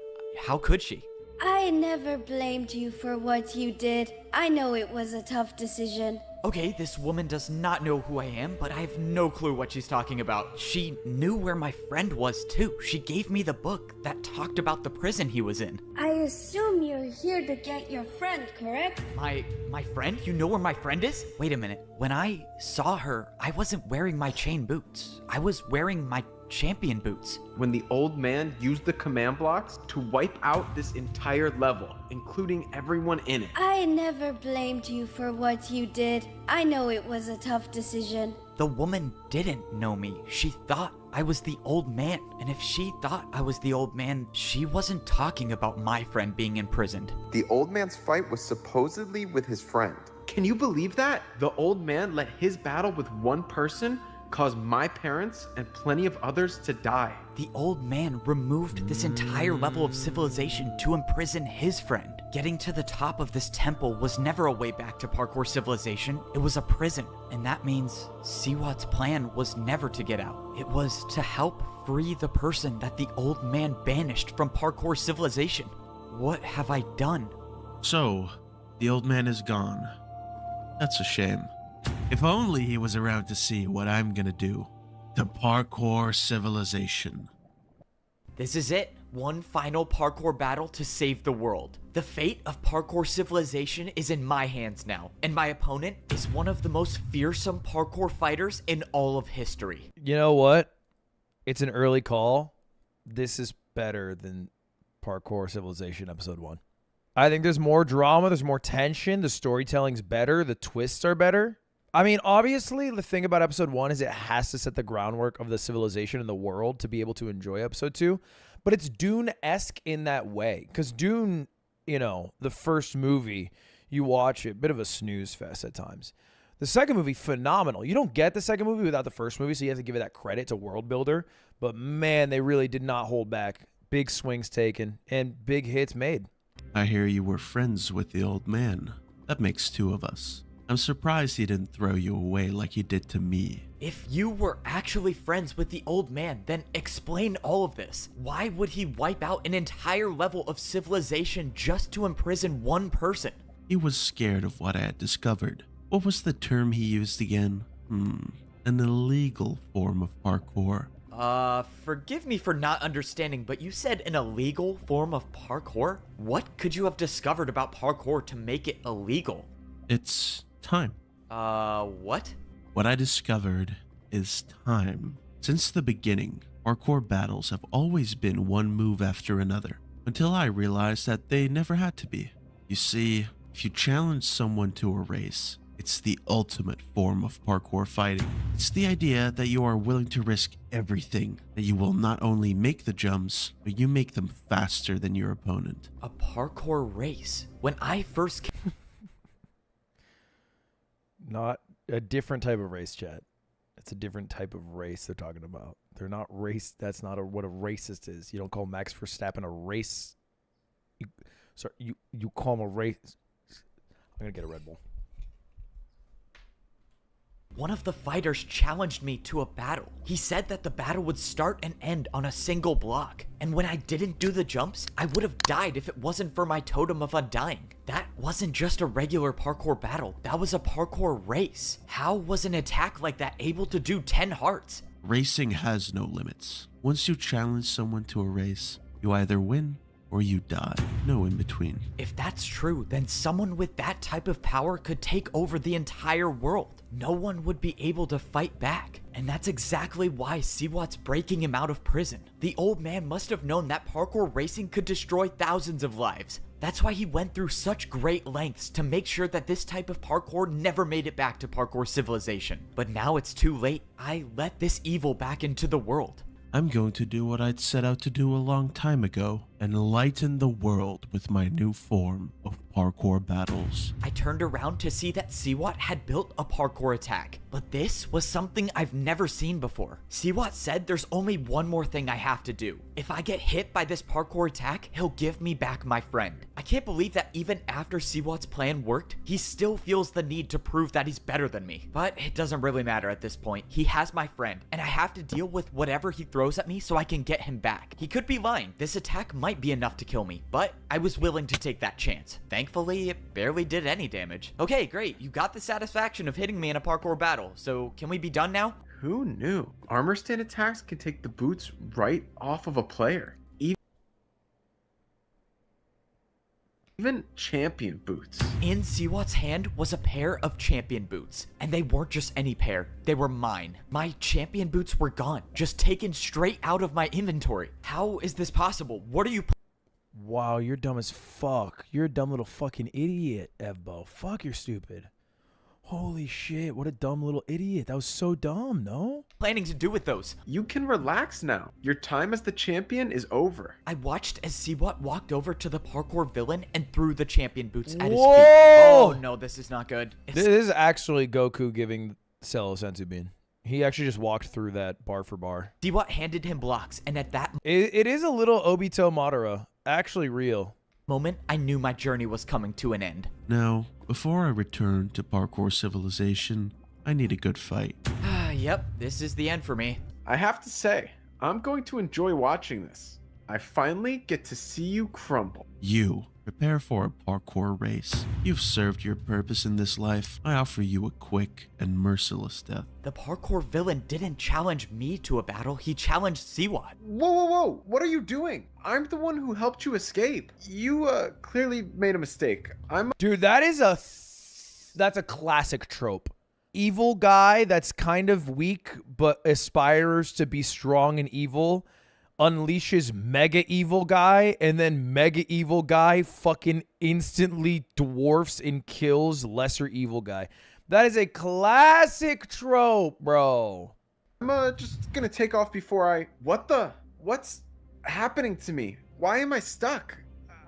how could she? I never blamed you for what you did. I know it was a tough decision. Okay, this woman does not know who I am, but I have no clue what she's talking about. She knew where my friend was too. She gave me the book that talked about the prison he was in. I assume you're here to get your friend, correct? My friend? You know where my friend is? Wait a minute. When I saw her, I wasn't wearing my chain boots. I was wearing my champion boots. When the old man used the command blocks to wipe out this entire level, including everyone in it. I never blamed you for what you did. I know it was a tough decision. The woman didn't know me. She thought I was the old man. And if she thought I was the old man, she wasn't talking about my friend being imprisoned. The old man's fight was supposedly with his friend. Can you believe that? The old man let his battle with one person cause my parents and plenty of others to die. The old man removed this entire level of civilization to imprison his friend. Getting to the top of this temple was never a way back to parkour civilization. It was a prison. And that means Siwat's plan was never to get out. It was to help free the person that the old man banished from parkour civilization. What have I done? So, the old man is gone. That's a shame. If only he was around to see what I'm gonna do to parkour civilization. This is it. One final parkour battle to save the world. The fate of parkour civilization is in my hands now, and my opponent is one of the most fearsome parkour fighters in all of history. You know what? it's an early call. This is better than Parkour Civilization episode 1. I think there's more drama, there's more tension, the storytelling's better, the twists are better. I mean, obviously, the thing about episode 1 is it has to set the groundwork of the civilization and the world to be able to enjoy episode 2. But it's Dune-esque in that way. Because Dune, you know, the first movie, you watch it, bit of a snooze fest at times. The second movie, phenomenal. You don't get the second movie without the first movie, so you have to give it that credit to world builder. But man, they really did not hold back. Big swings taken and big hits made. I hear you were friends with the old man. That makes 2 of us. I'm surprised he didn't throw you away like he did to me. If you were actually friends with the old man, then explain all of this. Why would he wipe out an entire level of civilization just to imprison one person? He was scared of what I had discovered. What was the term he used again? An illegal form of parkour. Forgive me for not understanding, but you said an illegal form of parkour? What could you have discovered about parkour to make it illegal? It's time. What? What I discovered is time. Since the beginning, parkour battles have always been one move after another, until I realized that they never had to be. You see, if you challenge someone to a race, it's the ultimate form of parkour fighting. It's the idea that you are willing to risk everything, that you will not only make the jumps, but you make them faster than your opponent. A parkour race? When I first Not a different type of race, chat. It's a different type of race they're talking about. They're not race. That's not what a racist is. You don't call Max Verstappen a race. You call him a race. I'm going to get a Red Bull. One of the fighters challenged me to a battle. He said that the battle would start and end on a single block. And when I didn't do the jumps, I would have died if it wasn't for my totem of undying. That wasn't just a regular parkour battle. That was a parkour race. How was an attack like that able to do 10 hearts? Racing has no limits. Once you challenge someone to a race, you either win or you die. No in between. If that's true, then someone with that type of power could take over the entire world. No one would be able to fight back. And that's exactly why Siwat's breaking him out of prison. The old man must have known that parkour racing could destroy thousands of lives. That's why he went through such great lengths to make sure that this type of parkour never made it back to Parkour Civilization. But now it's too late. I let this evil back into the world. I'm going to do what I'd set out to do a long time ago, enlighten the world with my new form of parkour battles. I turned around to see that Siwat had built a parkour attack, but this was something I've never seen before. Siwat said there's only one more thing I have to do. If I get hit by this parkour attack, he'll give me back my friend. I can't believe that even after Siwat's plan worked, he still feels the need to prove that he's better than me. But it doesn't really matter at this point. He has my friend, and I have to deal with whatever he throws at me so I can get him back. He could be lying. This attack might be enough to kill me, but I was willing to take that chance. Thankfully, it barely did any damage. Okay, great. You got the satisfaction of hitting me in a parkour battle, so can we be done now? Who knew? Armor stand attacks can take the boots right off of a player. Even champion boots. In Siwat's hand was a pair of champion boots, and they weren't just any pair, they were mine. My champion boots were gone, just taken straight out of my inventory. How is this possible? What are you— Wow, you're dumb as fuck. You're a dumb little fucking idiot, Evbo. Fuck, you're stupid. Holy shit, what a dumb little idiot. That was so dumb, no? planning to do with those? You can relax now. Your time as the champion is over. I watched as Siwat walked over to the parkour villain and threw the champion boots at his feet. Whoa! Oh no, this is not good. This is actually Goku giving Cell Senzu Bean. He actually just walked through that bar for bar. Siwat handed him blocks, and at that It is a little Obito Madara. Actually real. moment, I knew my journey was coming to an end. Now, before I return to Parkour Civilization, I need a good fight. Yep, this is the end for me. I have to say, I'm going to enjoy watching this. I finally get to see you crumble. You, prepare for a parkour race. You've served your purpose in this life. I offer you a quick and merciless death. The parkour villain didn't challenge me to a battle, he challenged Siwat. Whoa, whoa, whoa. What are you doing? I'm the one who helped you escape. You, clearly made a mistake. Dude, that's a classic trope. evil guy that's kind of weak but aspires to be strong and evil unleashes mega evil guy, and then mega evil guy fucking instantly dwarfs and kills lesser evil guy. That is a classic trope, bro. I'm just gonna take off before I... What's happening to me? Why am I stuck?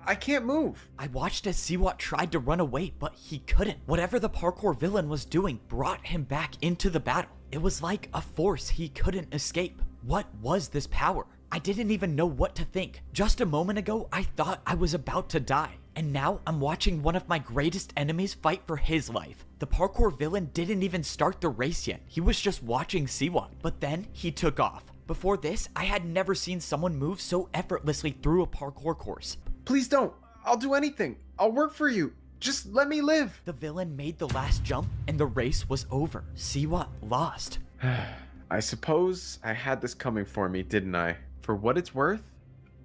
I can't move. I watched as Siwat tried to run away, but he couldn't. Whatever the parkour villain was doing brought him back into the battle. It was like a force he couldn't escape. What was this power? I didn't even know what to think. Just a moment ago, I thought I was about to die. And now I'm watching one of my greatest enemies fight for his life. The parkour villain didn't even start the race yet. He was just watching Siwat, but then he took off. Before this, I had never seen someone move so effortlessly through a parkour course. Please don't. I'll do anything. I'll work for you. Just let me live. The villain made the last jump and the race was over. Siwat lost. I suppose I had this coming for me, didn't I? For what it's worth,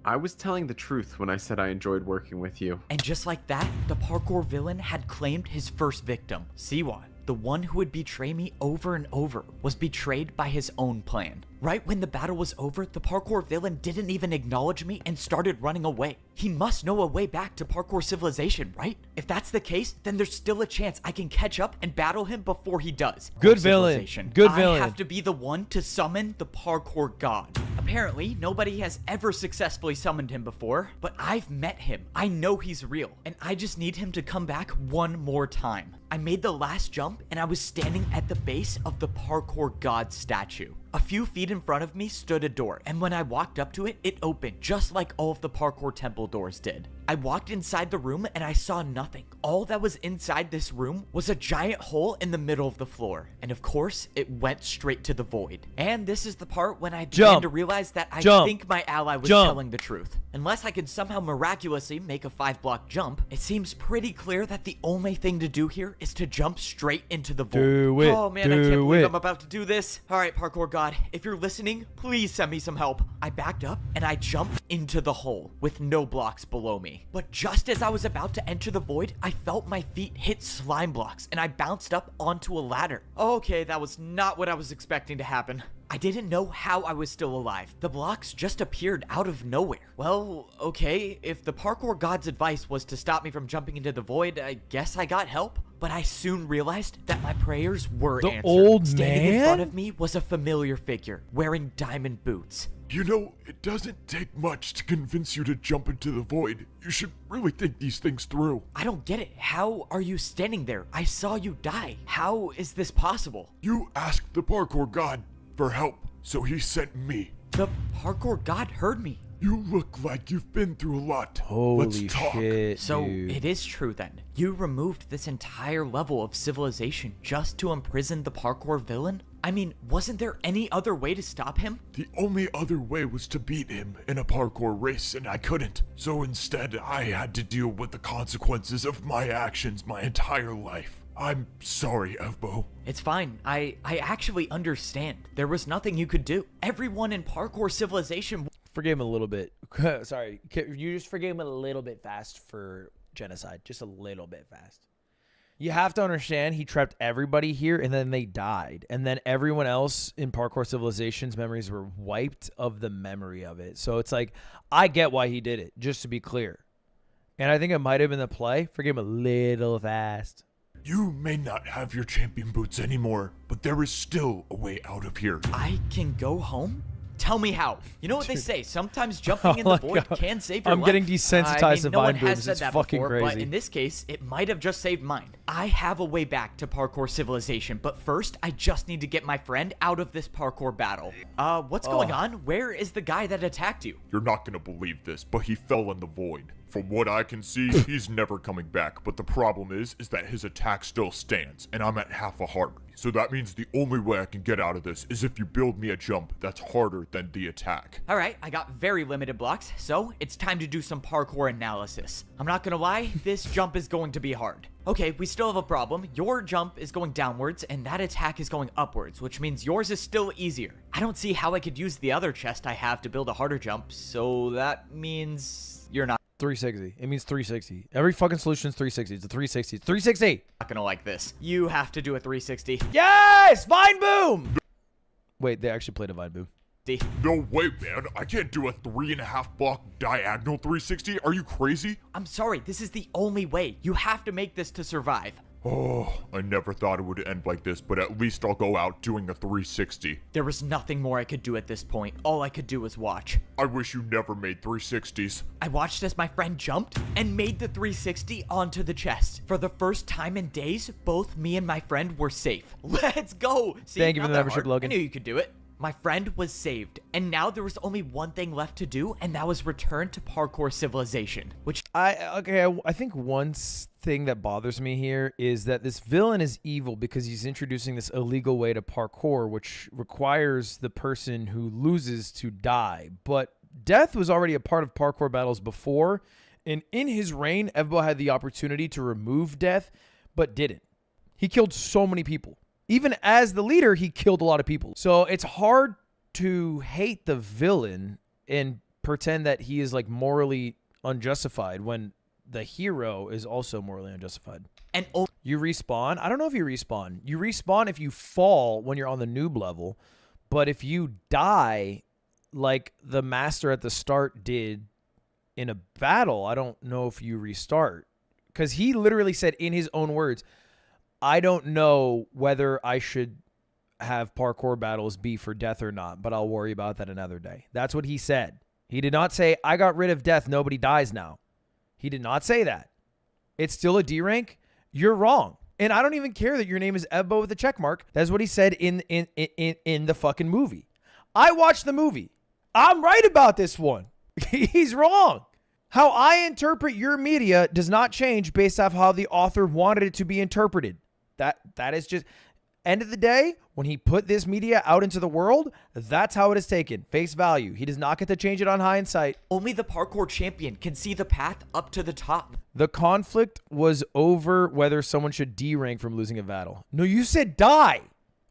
I was telling the truth when I said I enjoyed working with you. And just like that, the parkour villain had claimed his first victim. Siwat, the one who would betray me over and over, was betrayed by his own plan. Right when the battle was over, the parkour villain didn't even acknowledge me and started running away. He must know a way back to parkour civilization, right? If that's the case, then there's still a chance I can catch up and battle him before he does. Good villain. Good villain. I have to be the one to summon the parkour god. Apparently, nobody has ever successfully summoned him before, but I've met him. I know he's real, and I just need him to come back one more time. I made the last jump, and I was standing at the base of the parkour god statue. A few feet in front of me stood a door, and when I walked up to it, it opened just like all of the parkour temple doors did. I walked inside the room and I saw nothing. All that was inside this room was a giant hole in the middle of the floor. And of course, it went straight to the void. And this is the part when I began to realize that I think my ally was telling the truth. Unless I could somehow miraculously make a 5-block jump, it seems pretty clear that the only thing to do here is to jump straight into the void. Do it. Oh man, I can't believe I'm about to do this. All right, parkour god, if you're listening, please send me some help. I backed up and I jumped into the hole with no blocks below me. But just as I was about to enter the void, I felt my feet hit slime blocks and I bounced up onto a ladder. Okay, that was not what I was expecting to happen. I didn't know how I was still alive. The blocks just appeared out of nowhere. Well, okay, if the parkour god's advice was to stop me from jumping into the void, I guess I got help. But I soon realized that my prayers were answered. Old Standing man? in front of me was a familiar figure, wearing diamond boots. You know, it doesn't take much to convince you to jump into the void. You should really think these things through. I don't get it. How are you standing there? I saw you die. How is this possible? You asked the parkour god for help, so he sent me. The parkour god heard me. You look like you've been through a lot. Holy Let's talk. shit, So dude. it is true then. You removed this entire level of civilization just to imprison the parkour villain? I mean, wasn't there any other way to stop him? The only other way was to beat him in a parkour race, and I couldn't. So instead, I had to deal with the consequences of my actions my entire life. I'm sorry, Evbo. It's fine. I actually understand. There was nothing you could do. Everyone in parkour civilization... Forgive him a little bit. Sorry. You just forgave him a little bit fast for genocide. Just a little bit fast. You have to understand, he trapped everybody here and then they died. And then everyone else in Parkour Civilization's memories were wiped of the memory of it. So it's like, I get why he did it, just to be clear. And I think it might have been the play. Forgive him a little fast. You may not have your champion boots anymore, but there is still a way out of here. I can go home? Tell me how. You know what they say, sometimes jumping in the void can save your life. I'm getting desensitized to no one vine has boobs. said It's that fucking before, crazy. but in this case, it might have just saved mine. I have a way back to parkour civilization, but first, I just need to get my friend out of this parkour battle. What's going on? Where is the guy that attacked you? You're not gonna believe this, but he fell in the void. From what I can see, he's never coming back, but the problem is that his attack still stands, and I'm at half a heart. So that means the only way I can get out of this is if you build me a jump that's harder than the attack. All right, I got very limited blocks, so it's time to do some parkour analysis. I'm not gonna lie, this jump is going to be hard. Okay, we still have a problem. Your jump is going downwards, and that attack is going upwards, which means yours is still easier. I don't see how I could use the other chest I have to build a harder jump, so that means you're not. 360. It means 360. Every fucking solution is 360. It's a 360. It's 360. Not gonna like this. You have to do a 360. Yes! Vine boom! Wait, they actually played a Vine boom. No way, man. I can't do a 3.5 block diagonal 360. Are you crazy? I'm sorry, this is the only way. You have to make this to survive. Oh, I never thought it would end like this, but at least I'll go out doing a 360. There was nothing more I could do at this point. All I could do was watch. I wish you never made 360s. I watched as my friend jumped and made the 360 onto the chest. For the first time in days, both me and my friend were safe. Let's go! See, Thank you for not the that membership, hard. Logan. I knew you could do it. My friend was saved, and now there was only one thing left to do, and that was return to parkour civilization, which I think one thing that bothers me here is that this villain is evil because he's introducing this illegal way to parkour, which requires the person who loses to die. But death was already a part of parkour battles before, and in his reign, Evbo had the opportunity to remove death, but didn't. He killed so many people. Even as the leader, he killed a lot of people. So it's hard to hate the villain and pretend that he is like morally unjustified when the hero is also morally unjustified. and You respawn. I don't know if you respawn. You respawn if you fall when you're on the noob level. But if you die like the master at the start did in a battle, I don't know if you restart. Because he literally said in his own words, I don't know whether I should have parkour battles be for death or not, but I'll worry about that another day. That's what he said. He did not say, I got rid of death, nobody dies now. He did not say that. It's still a D rank. You're wrong. And I don't even care that your name is Evbo with a check mark. That's what he said in the fucking movie. I watched the movie. I'm right about this one. He's wrong. How I interpret your media does not change based off how the author wanted it to be interpreted. That is just, end of the day, when he put this media out into the world, that's how it is taken. Face value. He does not get to change it on hindsight. only the parkour champion can see the path up to the top. The conflict was over whether someone should D-rank from losing a battle. No, you said die.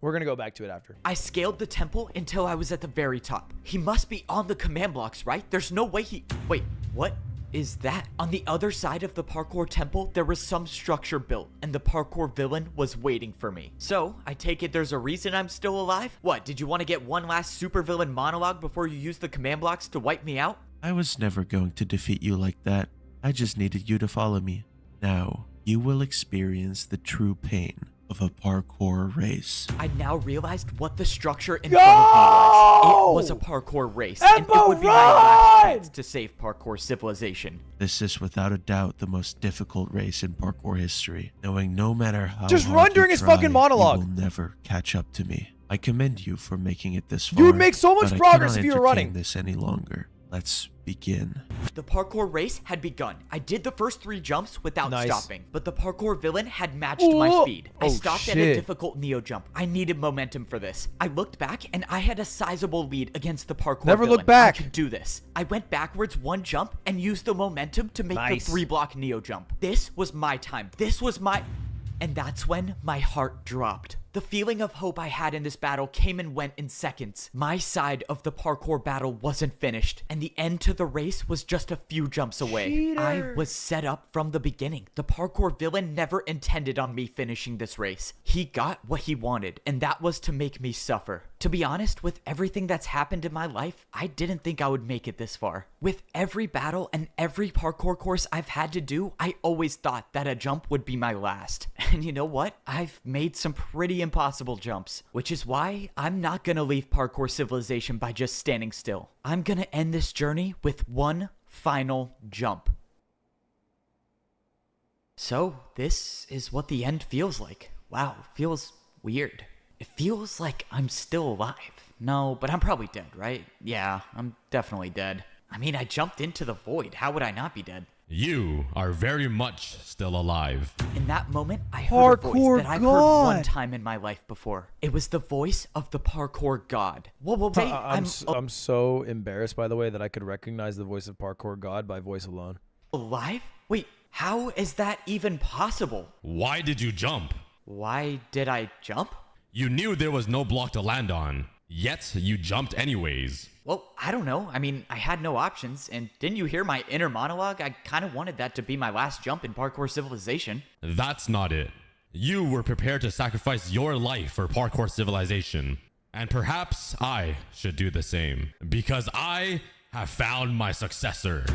We're going to go back to it after. I scaled the temple until I was at the very top. He must be on the command blocks, right? There's no way he... Wait, what is that? On the other side of the parkour temple, there was some structure built, and the parkour villain was waiting for me. So, I take it there's a reason I'm still alive? What, did you want to get one last supervillain monologue before you use the command blocks to wipe me out? I was never going to defeat you like that. I just needed you to follow me. Now, you will experience the true pain of a parkour race. I now realized what the structure in front of me was. It was a parkour race, and it would be my last chance to save parkour civilization. This is without a doubt the most difficult race in parkour history, knowing no matter how Just hard run you during his try, fucking monologue. You will never catch up to me. I commend you for making it this far. You would make so much but progress I if cannot you were entertain running. this any longer. Let's begin. The parkour race had begun. I did the first 3 jumps without Nice. stopping, but the parkour villain had matched my Ooh. speed. I Oh, stopped at a shit. difficult neo jump. I needed momentum for this. I looked back and I had a sizable lead against the parkour Never villain. look back. I could do this. I went backwards 1 jump and used the momentum to make Nice. the 3-block neo jump. This was my time. This was my... And that's when my heart dropped. The feeling of hope I had in this battle came and went in seconds. My side of the parkour battle wasn't finished, and the end to the race was just a few jumps away. I was set up from the beginning. The parkour villain never intended on me finishing this race. He got what he wanted, and that was to make me suffer. To be honest, with everything that's happened in my life, I didn't think I would make it this far. With every battle and every parkour course I've had to do, I always thought that a jump would be my last. And you know what? I've made some pretty impossible jumps, which is why I'm not gonna leave parkour civilization by just standing still. I'm gonna end this journey with one final jump. So, this is what the end feels like. Wow, feels weird. It feels like I'm still alive. No, but I'm probably dead, right? Yeah, I'm definitely dead. I mean, I jumped into the void. How would I not be dead? You are very much still alive. In that moment, I heard a Parkour voice that I've heard one God. time in my life before. It was the voice of the parkour god. Whoa, wait, I'm so embarrassed, by the way, that I could recognize the voice of Parkour God by voice alone. alive? Wait, how is that even possible? Why did you jump? Why did I jump? You knew there was no block to land on. Yet you jumped anyways. Well, I don't know. I mean, I had no options, and didn't you hear my inner monologue? I kind of wanted that to be my last jump in Parkour Civilization. That's not it. You were prepared to sacrifice your life for Parkour Civilization. And perhaps I should do the same. Because I have found my successor.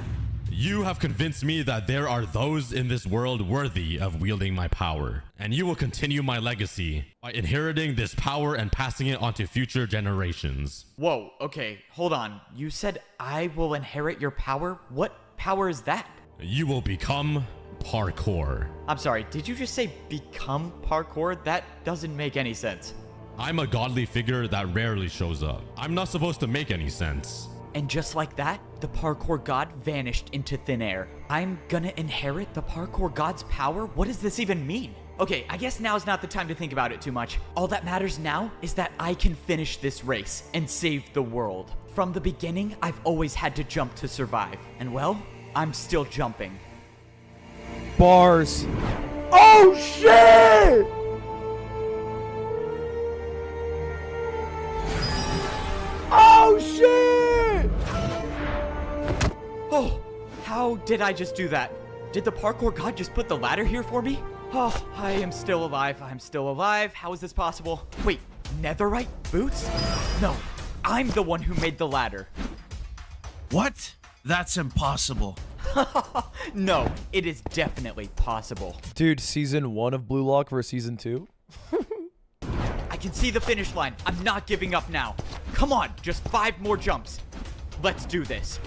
You have convinced me that there are those in this world worthy of wielding my power. And you will continue my legacy by inheriting this power and passing it on to future generations. Whoa, okay, hold on. You said I will inherit your power? What power is that? You will become Parkour. I'm sorry, did you just say become Parkour? That doesn't make any sense. I'm a godly figure that rarely shows up. I'm not supposed to make any sense. And just like that, the Parkour God vanished into thin air. I'm gonna inherit the Parkour God's power? What does this even mean? Okay, I guess now's not the time to think about it too much. All that matters now is that I can finish this race and save the world. From the beginning, I've always had to jump to survive. And well, I'm still jumping. Bars. Oh, shit! Oh, shit! Oh, how did I just do that? Did the Parkour God just put the ladder here for me? Oh, I am still alive. I'm still alive. How is this possible? Wait, netherite boots? No, I'm the one who made the ladder. What? That's impossible. No, it is definitely possible. Dude, season 1 of Blue Lock versus season 2? I can see the finish line. I'm not giving up now. Come on, just 5 more jumps. Let's do this.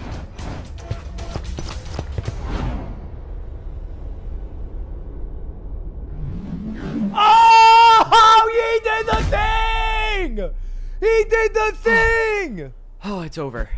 Oh, he did the thing! He did the thing! Oh, it's over.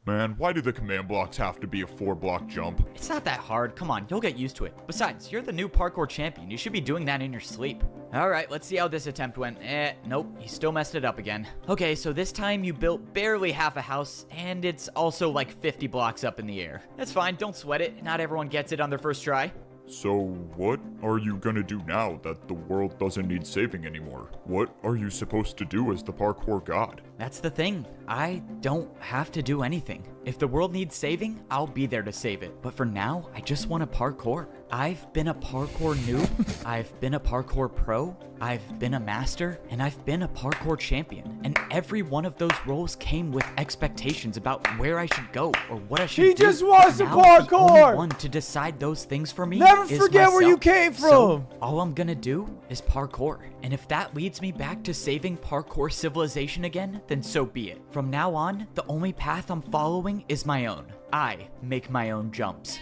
Man, why do the command blocks have to be a 4-block jump? It's not that hard. Come on, you'll get used to it. Besides, you're the new parkour champion. You should be doing that in your sleep. All right, let's see how this attempt went. Nope, you still messed it up again. Okay, so this time you built barely half a house, and it's also like 50 blocks up in the air. That's fine, don't sweat it. Not everyone gets it on their first try. So, what are you gonna do now that the world doesn't need saving anymore? What are you supposed to do as the parkour god? That's the thing. I don't have to do anything. If the world needs saving, I'll be there to save it. But for now, I just want to parkour. I've been a parkour noob, I've been a parkour pro, I've been a master, and I've been a parkour champion. And every one of those roles came with expectations about where I should go or what I should do. He just wants to Now, the only parkour! one to decide those things for me Never is forget where you myself. came So, from. all I'm gonna do is parkour. And if that leads me back to saving Parkour Civilization again, then so be it. From now on, the only path I'm following is my own. I make my own jumps.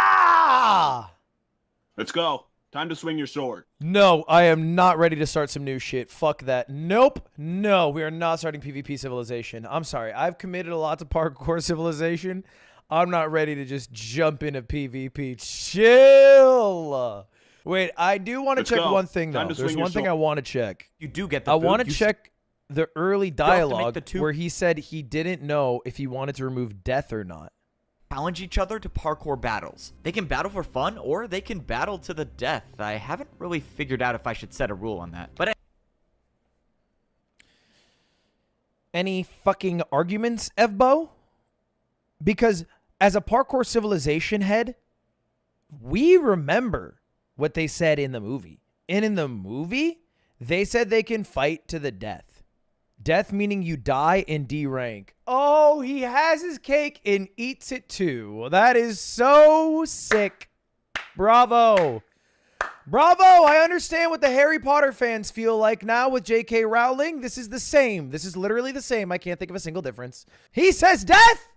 Yeah! Let's go. Time to swing your sword. No, I am not ready to start some new shit. Fuck that. Nope. No, we are not starting PvP Civilization. I'm sorry. I've committed a lot to Parkour Civilization. I'm not ready to just jump into PvP. Chill. Wait, I do want to Let's check go. one thing, Time though. to There's swing your one thing sword. I want to check. You do get the I boot. want to You check the early have to make dialogue the two- where he said he didn't know if he wanted to remove death or not. challenge each other to parkour battles. They can battle for fun or they can battle to the death. I haven't really figured out if I should set a rule on that. But Any fucking arguments, Evbo? Because as a Parkour Civilization head, we remember what they said in the movie. And in the movie, they said they can fight to the death. Death meaning you die in D rank. Oh, he has his cake and eats it too. That is so sick. Bravo. Bravo. I understand what the Harry Potter fans feel like now with J.K. Rowling. This is the same. This is literally the same. I can't think of a single difference. He says death.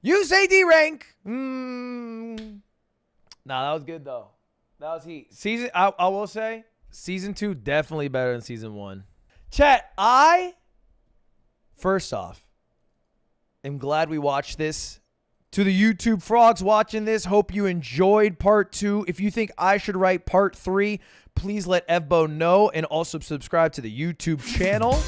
You say D rank. Nah, that was good though. That was heat. I will say, season 2 definitely better than season 1. Chat, first off, am glad we watched this. To the YouTube frogs watching this, hope you enjoyed part 2. If you think I should write part 3, please let Evbo know and also subscribe to the YouTube channel.